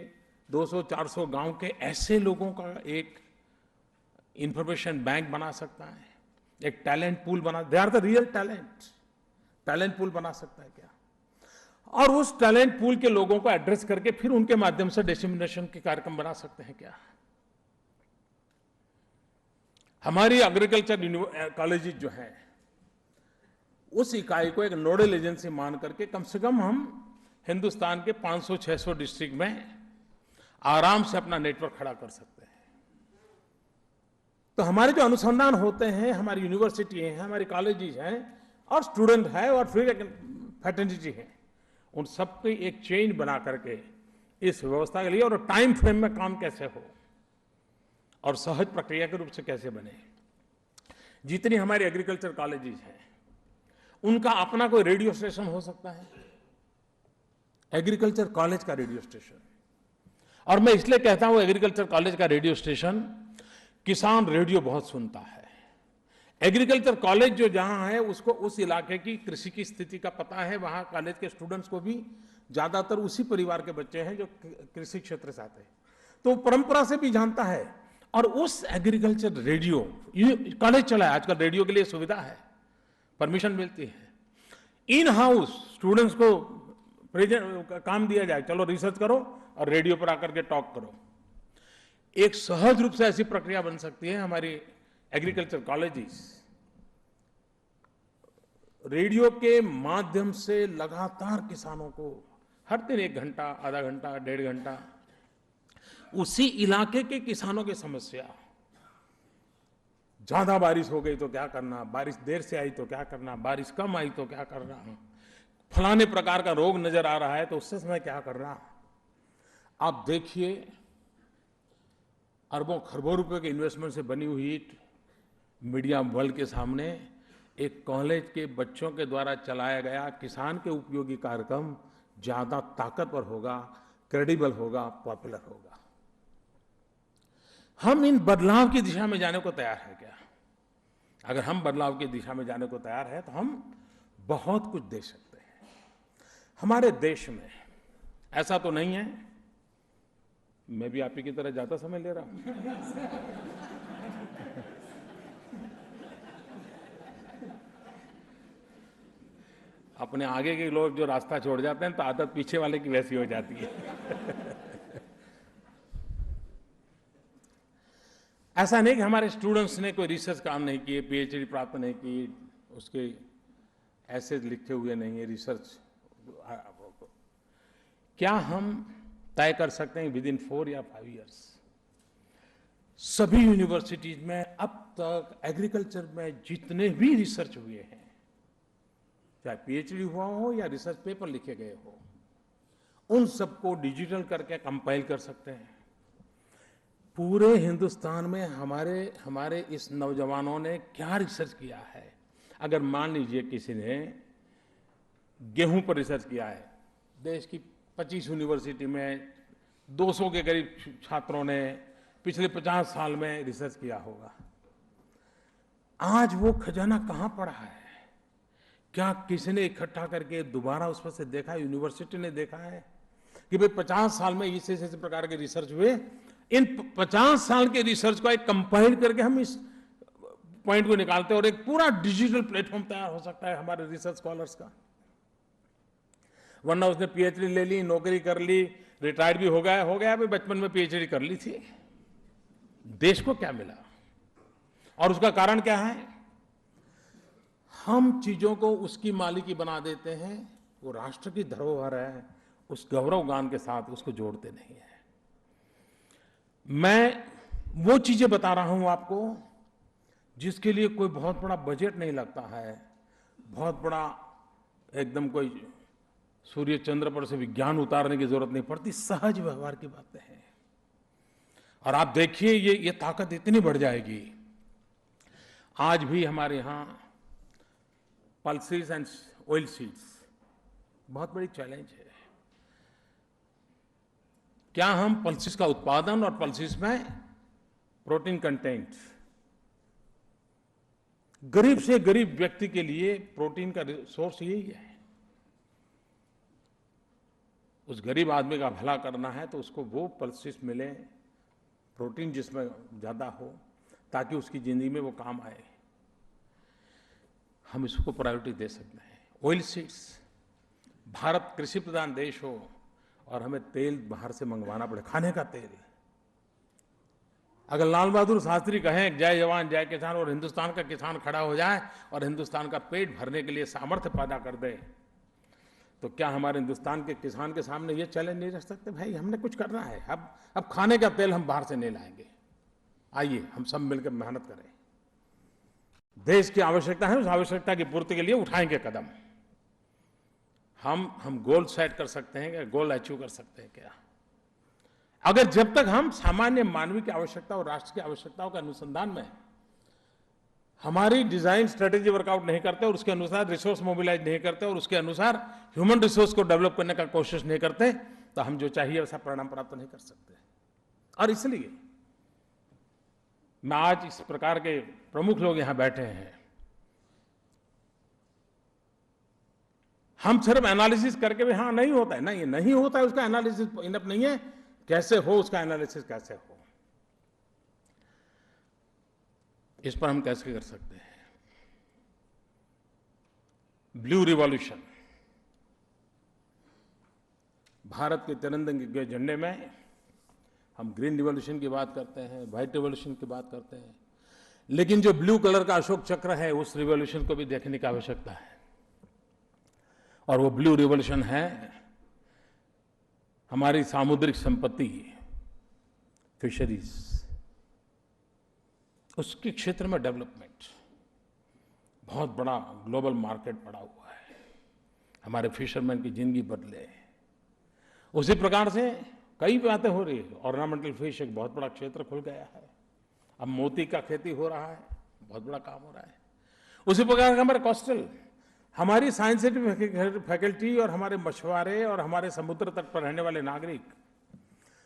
200-400 गांव के ऐसे लोगों का एक इंफॉर्मेशन बैंक बना सकता है, एक टैलेंट पूल बना, they are the real talent pool बना सकता है क्या? और उस टैलेंट पूल के लोगों को एड्रेस करके फिर उनके माध्यम से डिसेमिनेशन के कार्यक्रम बना सकते हैं क्या? हमारी एग्रीकल्चर कॉलेजेस जो है उस इकाई को एक नोडल एजेंसी मान करके कम से कम हम हिंदुस्तान के 500-600 डिस्ट्रिक्ट में आराम से अपना नेटवर्क खड़ा कर सकते हैं। तो हमारे जो अनुसंधान होते हैं, हमारी यूनिवर्सिटी हैं, हमारी कॉलेजेस हैं और स्टूडेंट है और फिर एक फैटर्निटी है, उन सबकी एक चेन बना करके इस व्यवस्था के लिए, और टाइम फ्रेम में काम कैसे हो और सहज प्रक्रिया के रूप से कैसे बने। जितनी हमारी एग्रीकल्चर कॉलेजेस हैं उनका अपना कोई रेडियो स्टेशन हो सकता है, एग्रीकल्चर कॉलेज का रेडियो स्टेशन। और मैं इसलिए कहता हूं एग्रीकल्चर कॉलेज का रेडियो स्टेशन, किसान रेडियो बहुत सुनता है। एग्रीकल्चर कॉलेज जो जहां है उसको उस इलाके की कृषि की स्थिति का पता है, वहां कॉलेज के स्टूडेंट्स को भी ज्यादातर उसी परिवार के बच्चे हैं जो कृषि क्षेत्र से आते हैं, तो परंपरा से भी जानता है। और उस एग्रीकल्चर रेडियो कॉलेज चला है, आजकल रेडियो के लिए सुविधा है, परमिशन मिलती है। इन हाउस स्टूडेंट्स को काम दिया जाए, चलो रिसर्च करो और रेडियो पर आकर के टॉक करो। एक सहज रूप से ऐसी प्रक्रिया बन सकती है। हमारी एग्रीकल्चर कॉलेजेस रेडियो के माध्यम से लगातार किसानों को हर दिन 1 घंटा, आधा घंटा, 1.5 घंटा उसी इलाके के किसानों की समस्या, ज्यादा बारिश हो गई तो क्या करना, बारिश देर से आई तो क्या करना, बारिश कम आई तो क्या करना, फलाने प्रकार का रोग नजर आ रहा है तो उससे समय क्या करना। आप देखिए अरबों खरबों रुपए के इन्वेस्टमेंट से बनी हुई मीडिया वर्ल्ड के सामने एक कॉलेज के बच्चों के द्वारा चलाया गया किसान के उपयोगी कार्यक्रम ज्यादा ताकतवर होगा, क्रेडिबल होगा, पॉपुलर होगा। हम इन बदलाव की दिशा में जाने को तैयार है क्या? अगर हम बदलाव की दिशा में जाने को तैयार है तो हम बहुत कुछ दे सकते हैं। हमारे देश में ऐसा तो नहीं है, मैं भी आप ही की तरह ज्यादा समय ले रहा हूं। अपने आगे के लोग जो रास्ता छोड़ जाते हैं तो आदत पीछे वाले की वैसी हो जाती है। ऐसा नहीं कि हमारे स्टूडेंट्स ने कोई रिसर्च काम नहीं किए, पीएचडी प्राप्त नहीं की, उसके ऐसे लिखे हुए नहीं है रिसर्च। क्या हम तय कर सकते हैं विद इन 4 या 5 इयर्स सभी यूनिवर्सिटीज में अब तक एग्रीकल्चर में जितने भी रिसर्च हुए हैं, चाहे पीएचडी हुआ हो या रिसर्च पेपर लिखे गए हो, उन सबको डिजिटल करके कंपाइल कर सकते हैं? पूरे हिंदुस्तान में हमारे इस नौजवानों ने क्या रिसर्च किया है? अगर मान लीजिए किसी ने गेहूं पर रिसर्च किया है, देश की 25 यूनिवर्सिटी में 200 के करीब छात्रों ने पिछले 50 साल में रिसर्च किया होगा। आज वो खजाना कहां पड़ा है? क्या किसी ने इकट्ठा करके दोबारा उस पर से देखा? यूनिवर्सिटी ने देखा है कि भाई 50 साल में इस प्रकार के रिसर्च हुए, इन 50 साल के रिसर्च को एक कंपाइल करके हम इस पॉइंट को निकालते हैं और एक पूरा डिजिटल प्लेटफॉर्म तैयार हो सकता है हमारे रिसर्च स्कॉलर्स का। वरना उसने पीएचडी ले ली, नौकरी कर ली, रिटायर्ड भी हो गया भाई बचपन में पीएचडी कर ली थी। देश को क्या मिला? और उसका कारण क्या है? हम चीजों को उसकी मालिकी बना देते हैं, वो राष्ट्र की धरोहर है, उस गौरव गान के साथ उसको जोड़ते नहीं है। मैं वो चीजें बता रहा हूं आपको जिसके लिए कोई बहुत बड़ा बजट नहीं लगता है, बहुत बड़ा एकदम कोई सूर्य चंद्र पर से विज्ञान उतारने की जरूरत नहीं पड़ती, सहज व्यवहार की बातें हैं। और आप देखिए ये ताकत इतनी बढ़ जाएगी। आज भी हमारे यहां पल्सेस एंड ऑयल सीड्स बहुत बड़ी चैलेंज है। क्या हम पल्सेस का उत्पादन और पल्सेस में प्रोटीन कंटेंट, गरीब से गरीब व्यक्ति के लिए प्रोटीन का सोर्स यही है। उस गरीब आदमी का भला करना है तो उसको वो पल्सेस मिले, प्रोटीन जिसमें ज्यादा हो, ताकि उसकी जिंदगी में वो काम आए। हम इसको प्रायोरिटी दे सकते हैं। ऑयल सीड्स, भारत कृषि प्रधान देश हो और हमें तेल बाहर से मंगवाना पड़े, खाने का तेल। अगर लाल बहादुर शास्त्री कहें जय जवान जय किसान और हिंदुस्तान का किसान खड़ा हो जाए और हिंदुस्तान का पेट भरने के लिए सामर्थ्य पैदा कर दे, तो क्या हमारे हिंदुस्तान के किसान के सामने ये चैलेंज नहीं रख सकते? भाई हमने कुछ करना है, अब खाने का तेल हम बाहर से नहीं लाएंगे, आइए हम सब मिलकर मेहनत करें। देश की आवश्यकता है, उस आवश्यकता की पूर्ति के लिए उठाएंगे कदम। हम गोल सेट कर सकते हैं क्या? गोल अचीव कर सकते हैं क्या? अगर जब तक हम सामान्य मानवीय की आवश्यकता और राष्ट्र की आवश्यकताओं के अनुसंधान में हमारी डिजाइन स्ट्रेटेजी वर्कआउट नहीं करते और उसके अनुसार रिसोर्स मोबिलाइज नहीं करते और उसके अनुसार ह्यूमन रिसोर्स को डेवलप करने का कोशिश नहीं करते, तो हम जो चाहिए वैसा परिणाम प्राप्त नहीं कर सकते। और इसलिए मैं आज इस प्रकार के प्रमुख लोग यहां बैठे हैं, हम सिर्फ एनालिसिस करके भी हाँ नहीं होता है ना, ये नहीं होता है, उसका एनालिसिस इनफ नहीं है। कैसे हो उसका एनालिसिस कैसे हो, इस पर हम कैसे कर सकते हैं? ब्लू रिवॉल्यूशन, भारत के तिरंगे के झंडे में हम ग्रीन रिवॉल्यूशन की बात करते हैं, व्हाइट रिवॉल्यूशन की बात करते हैं, लेकिन जो ब्लू कलर का अशोक चक्र है उस रिवॉल्यूशन को भी देखने की आवश्यकता है। और वो ब्लू रिवॉल्यूशन है हमारी सामुद्रिक संपत्ति, फिशरीज, उसके क्षेत्र में डेवलपमेंट। बहुत बड़ा ग्लोबल मार्केट पड़ा हुआ है, हमारे फिशरमैन की जिंदगी बदले। उसी प्रकार से कई बातें हो रही है। ऑर्नामेंटल फिश एक बहुत बड़ा क्षेत्र खुल गया है, अब मोती का खेती हो रहा है, बहुत बड़ा काम हो रहा है। उसी प्रकार का हमारे कोस्टल, हमारी साइंटिफिक फैकल्टी और हमारे मछुआरे और हमारे समुद्र तट पर रहने वाले नागरिक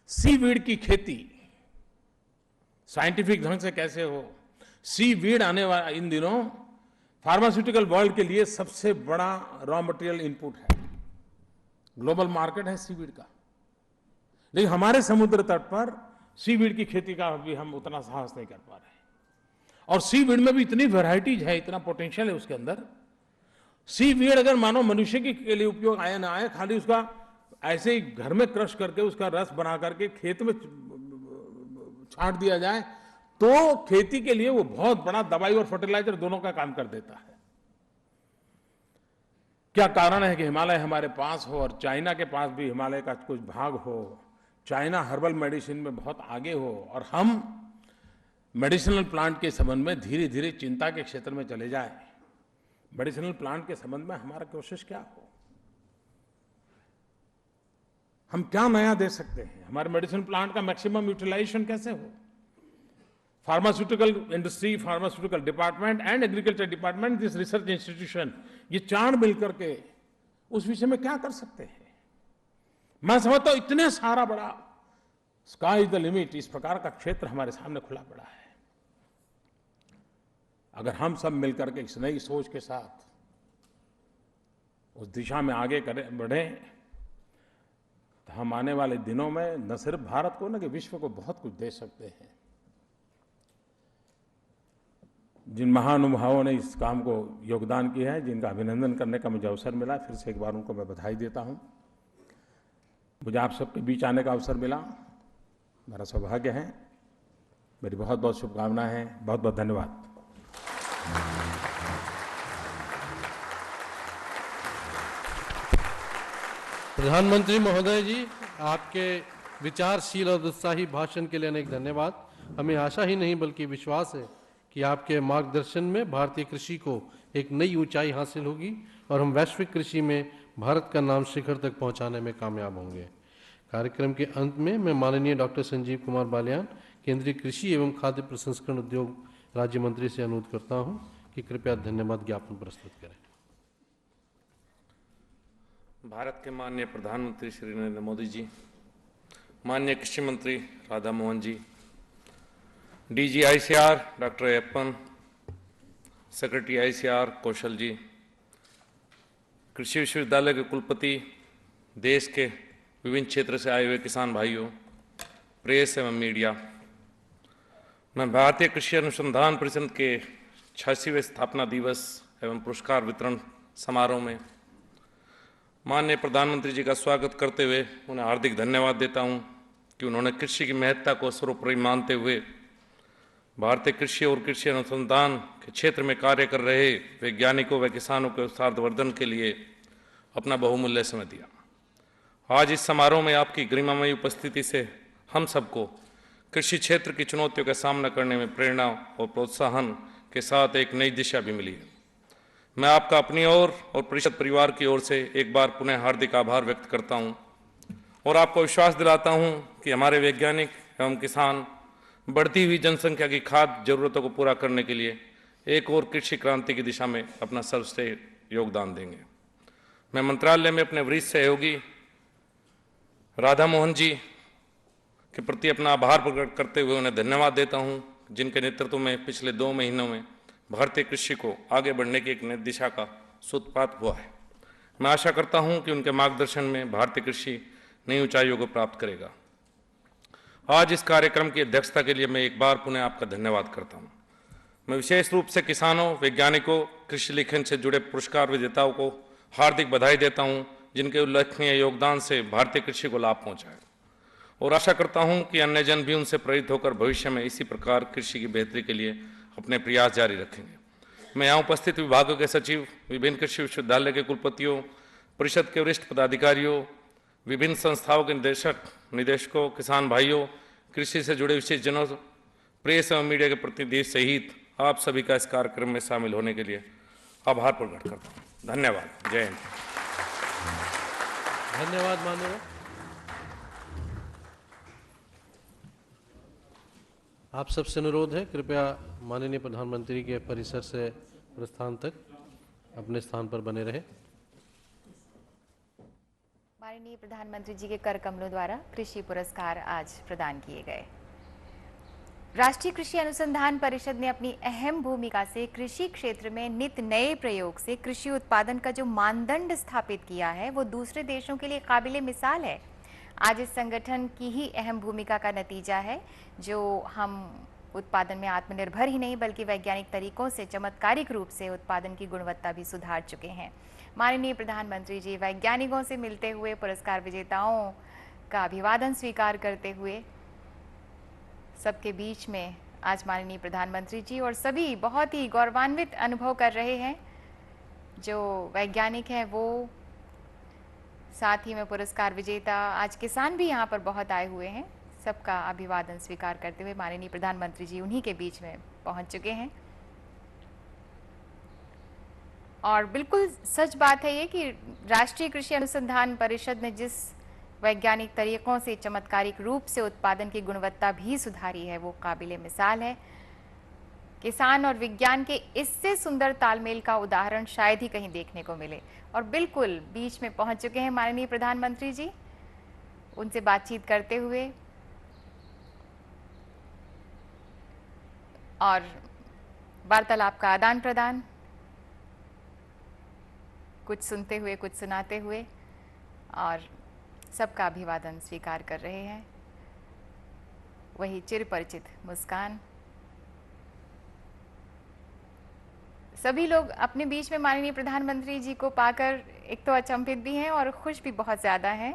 सीवीड की खेती साइंटिफिक ढंग से कैसे हो। सीवीड आने वाला इन दिनों फार्मास्यूटिकल वर्ल्ड के लिए सबसे बड़ा रॉ मटेरियल इनपुट है, ग्लोबल मार्केट है सीवीड का। लेकिन हमारे समुद्र तट पर सीवीड की खेती का भी हम उतना साहस नहीं कर पा रहे। और सीवीड में भी इतनी वैरायटीज है, इतना पोटेंशियल है उसके अंदर। सीवीड अगर मानो मनुष्य के लिए उपयोग आए ना आए, खाली उसका ऐसे ही घर में क्रश करके उसका रस बना करके खेत में छांट दिया जाए तो खेती के लिए वो बहुत बड़ा दवाई और फर्टिलाइजर दोनों का काम कर देता है। क्या कारण है कि हिमालय हमारे पास हो और चाइना के पास भी हिमालय का कुछ भाग हो, चाइना हर्बल मेडिसिन में बहुत आगे हो और हम मेडिसिनल प्लांट के संबंध में धीरे धीरे चिंता के क्षेत्र में चले जाएं। मेडिसिनल प्लांट के संबंध में हमारा कोशिश क्या हो, हम क्या नया दे सकते हैं, हमारे मेडिसिन प्लांट का मैक्सिमम यूटिलाइजेशन कैसे हो। Pharmaceutical industry, pharmaceutical department and agriculture department, this research institution, ये चार मिलकर के उस विषय में क्या कर सकते हैं। मैं समझता हूं इतने सारा बड़ा स्काई इज द लिमिट, इस प्रकार का क्षेत्र हमारे सामने खुला पड़ा है। अगर हम सब मिलकर के इस नई सोच के साथ उस दिशा में आगे बढ़े तो हम आने वाले दिनों में न सिर्फ भारत को न कि विश्व को बहुत कुछ दे सकते हैं। जिन महानुभावों ने इस काम को योगदान किया है, जिनका अभिनंदन करने का मुझे अवसर मिला, फिर से एक बार उनको मैं बधाई देता हूं। मुझे आप सबके बीच आने का अवसर मिला, मेरा सौभाग्य है। मेरी बहुत बहुत शुभकामनाएं हैं। बहुत बहुत धन्यवाद। प्रधानमंत्री महोदय जी, आपके विचारशील और उत्साही भाषण के लिए अनेक धन्यवाद। हमें आशा ही नहीं बल्कि विश्वास है कि आपके मार्गदर्शन में भारतीय कृषि को एक नई ऊंचाई हासिल होगी और हम वैश्विक कृषि में भारत का नाम शिखर तक पहुंचाने में कामयाब होंगे। कार्यक्रम के अंत में मैं माननीय डॉक्टर संजीव कुमार बालियान, केंद्रीय कृषि एवं खाद्य प्रसंस्करण उद्योग राज्य मंत्री से अनुरोध करता हूं कि कृपया धन्यवाद ज्ञापन प्रस्तुत करें। भारत के माननीय प्रधानमंत्री श्री नरेंद्र मोदी जी, माननीय कृषि मंत्री Radha Mohan ji, DG ICR doctor Ayyappan, secretary ICR Kaushal ji, कृषि विश्वविद्यालय के कुलपति, देश के विभिन्न क्षेत्र से आए हुए किसान भाइयों, प्रेस एवं मीडिया, मैं भारतीय कृषि अनुसंधान परिषद के 86वें स्थापना दिवस एवं पुरस्कार वितरण समारोह में माननीय प्रधानमंत्री जी का स्वागत करते हुए उन्हें हार्दिक धन्यवाद देता हूं कि उन्होंने कृषि की महत्ता को सर्वोपरि मानते हुए भारतीय कृषि और कृषि अनुसंधान के क्षेत्र में कार्य कर रहे वैज्ञानिकों व किसानों के उत्साहवर्धन के लिए अपना बहुमूल्य समय दिया। आज इस समारोह में आपकी गरिमामयी उपस्थिति से हम सबको कृषि क्षेत्र की चुनौतियों का सामना करने में प्रेरणा और प्रोत्साहन के साथ एक नई दिशा भी मिली है। मैं आपका अपनी ओर और परिषद परिवार की ओर से एक बार पुनः हार्दिक आभार व्यक्त करता हूं और आपको विश्वास दिलाता हूं कि हमारे वैज्ञानिक एवं किसान बढ़ती हुई जनसंख्या की खाद्य जरूरतों को पूरा करने के लिए एक और कृषि क्रांति की दिशा में अपना सर्वश्रेष्ठ योगदान देंगे। मैं मंत्रालय में अपने वरिष्ठ सहयोगी राधा मोहन जी के प्रति अपना आभार प्रकट करते हुए उन्हें धन्यवाद देता हूं, जिनके नेतृत्व में पिछले 2 महीनों में भारतीय कृषि को आगे बढ़ने की एक नई दिशा का सूत्रपात हुआ है। मैं आशा करता हूं कि उनके मार्गदर्शन में भारतीय कृषि नई ऊंचाइयों को प्राप्त करेगा। आज इस कार्यक्रम की अध्यक्षता के लिए मैं एक बार पुनः आपका धन्यवाद करता हूं। मैं विशेष रूप से किसानों, वैज्ञानिकों, कृषि लेखन से जुड़े पुरस्कार विजेताओं को हार्दिक बधाई देता हूं, जिनके उल्लेखनीय योगदान से भारतीय कृषि को लाभ पहुंचा है और आशा करता हूं कि अन्य जन भी उनसे प्रेरित होकर भविष्य में इसी प्रकार कृषि की बेहतरी के लिए अपने प्रयास जारी रखेंगे। मैं यहाँ उपस्थित विभागों के सचिव, विभिन्न कृषि विश्वविद्यालय के कुलपतियों, परिषद के वरिष्ठ पदाधिकारियों, विभिन्न संस्थाओं के निदेशकों, किसान भाइयों, कृषि से जुड़े विशेषजनों, प्रेस एवं मीडिया के प्रतिनिधि सहित आप सभी का इस कार्यक्रम में शामिल होने के लिए आभार प्रकट करता हूँ। धन्यवाद। जय हिंद। धन्यवाद माननीय। आप सबसे अनुरोध है, कृपया माननीय प्रधानमंत्री के परिसर से प्रस्थान तक अपने स्थान पर बने रहे। माननीय प्रधानमंत्री जी के कर कमलों द्वारा कृषि पुरस्कार आज प्रदान किए गए। राष्ट्रीय कृषि अनुसंधान परिषद ने अपनी अहम भूमिका से कृषि क्षेत्र में नित नए प्रयोग से कृषि उत्पादन का जो मानदंड स्थापित किया है वो दूसरे देशों के लिए काबिले मिसाल है। आज इस संगठन की ही अहम भूमिका का नतीजा है जो हम उत्पादन में आत्मनिर्भर ही नहीं बल्कि वैज्ञानिक तरीकों से चमत्कारिक रूप से उत्पादन की गुणवत्ता भी सुधार चुके हैं। माननीय प्रधानमंत्री जी वैज्ञानिकों से मिलते हुए पुरस्कार विजेताओं का अभिवादन स्वीकार करते हुए सबके बीच में आज माननीय प्रधानमंत्री जी और सभी बहुत ही गौरवान्वित अनुभव कर रहे हैं। जो वैज्ञानिक हैं वो, साथ ही में पुरस्कार विजेता, आज किसान भी यहाँ पर बहुत आए हुए हैं, सबका अभिवादन स्वीकार करते हुए माननीय प्रधानमंत्री जी उन्हीं के बीच में पहुंच चुके हैं। और बिल्कुल सच बात है ये कि राष्ट्रीय कृषि अनुसंधान परिषद ने जिस वैज्ञानिक तरीकों से चमत्कारिक रूप से उत्पादन की गुणवत्ता भी सुधारी है, वो काबिले मिसाल है। किसान और विज्ञान के इससे सुंदर तालमेल का उदाहरण शायद ही कहीं देखने को मिले। और बिल्कुल बीच में पहुंच चुके हैं माननीय प्रधानमंत्री जी, उनसे बातचीत करते हुए और वार्तालाप का आदान प्रदान, कुछ सुनते हुए कुछ सुनाते हुए, और सबका अभिवादन स्वीकार कर रहे हैं। वही चिरपरिचित मुस्कान। सभी लोग अपने बीच में माननीय प्रधानमंत्री जी को पाकर एक तो अचंभित भी हैं और खुश भी बहुत ज़्यादा हैं।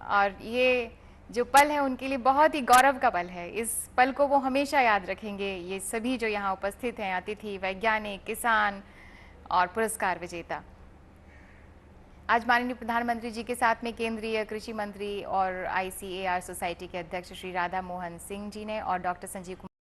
और ये जो पल है उनके लिए बहुत ही गौरव का पल है। इस पल को वो हमेशा याद रखेंगे, ये सभी जो यहाँ उपस्थित हैं, अतिथि, वैज्ञानिक, किसान और पुरस्कार विजेता। आज माननीय प्रधानमंत्री जी के साथ में केंद्रीय कृषि मंत्री और ICAR सोसाइटी के अध्यक्ष श्री राधा मोहन सिंह जी ने और डॉक्टर संजीव कुमार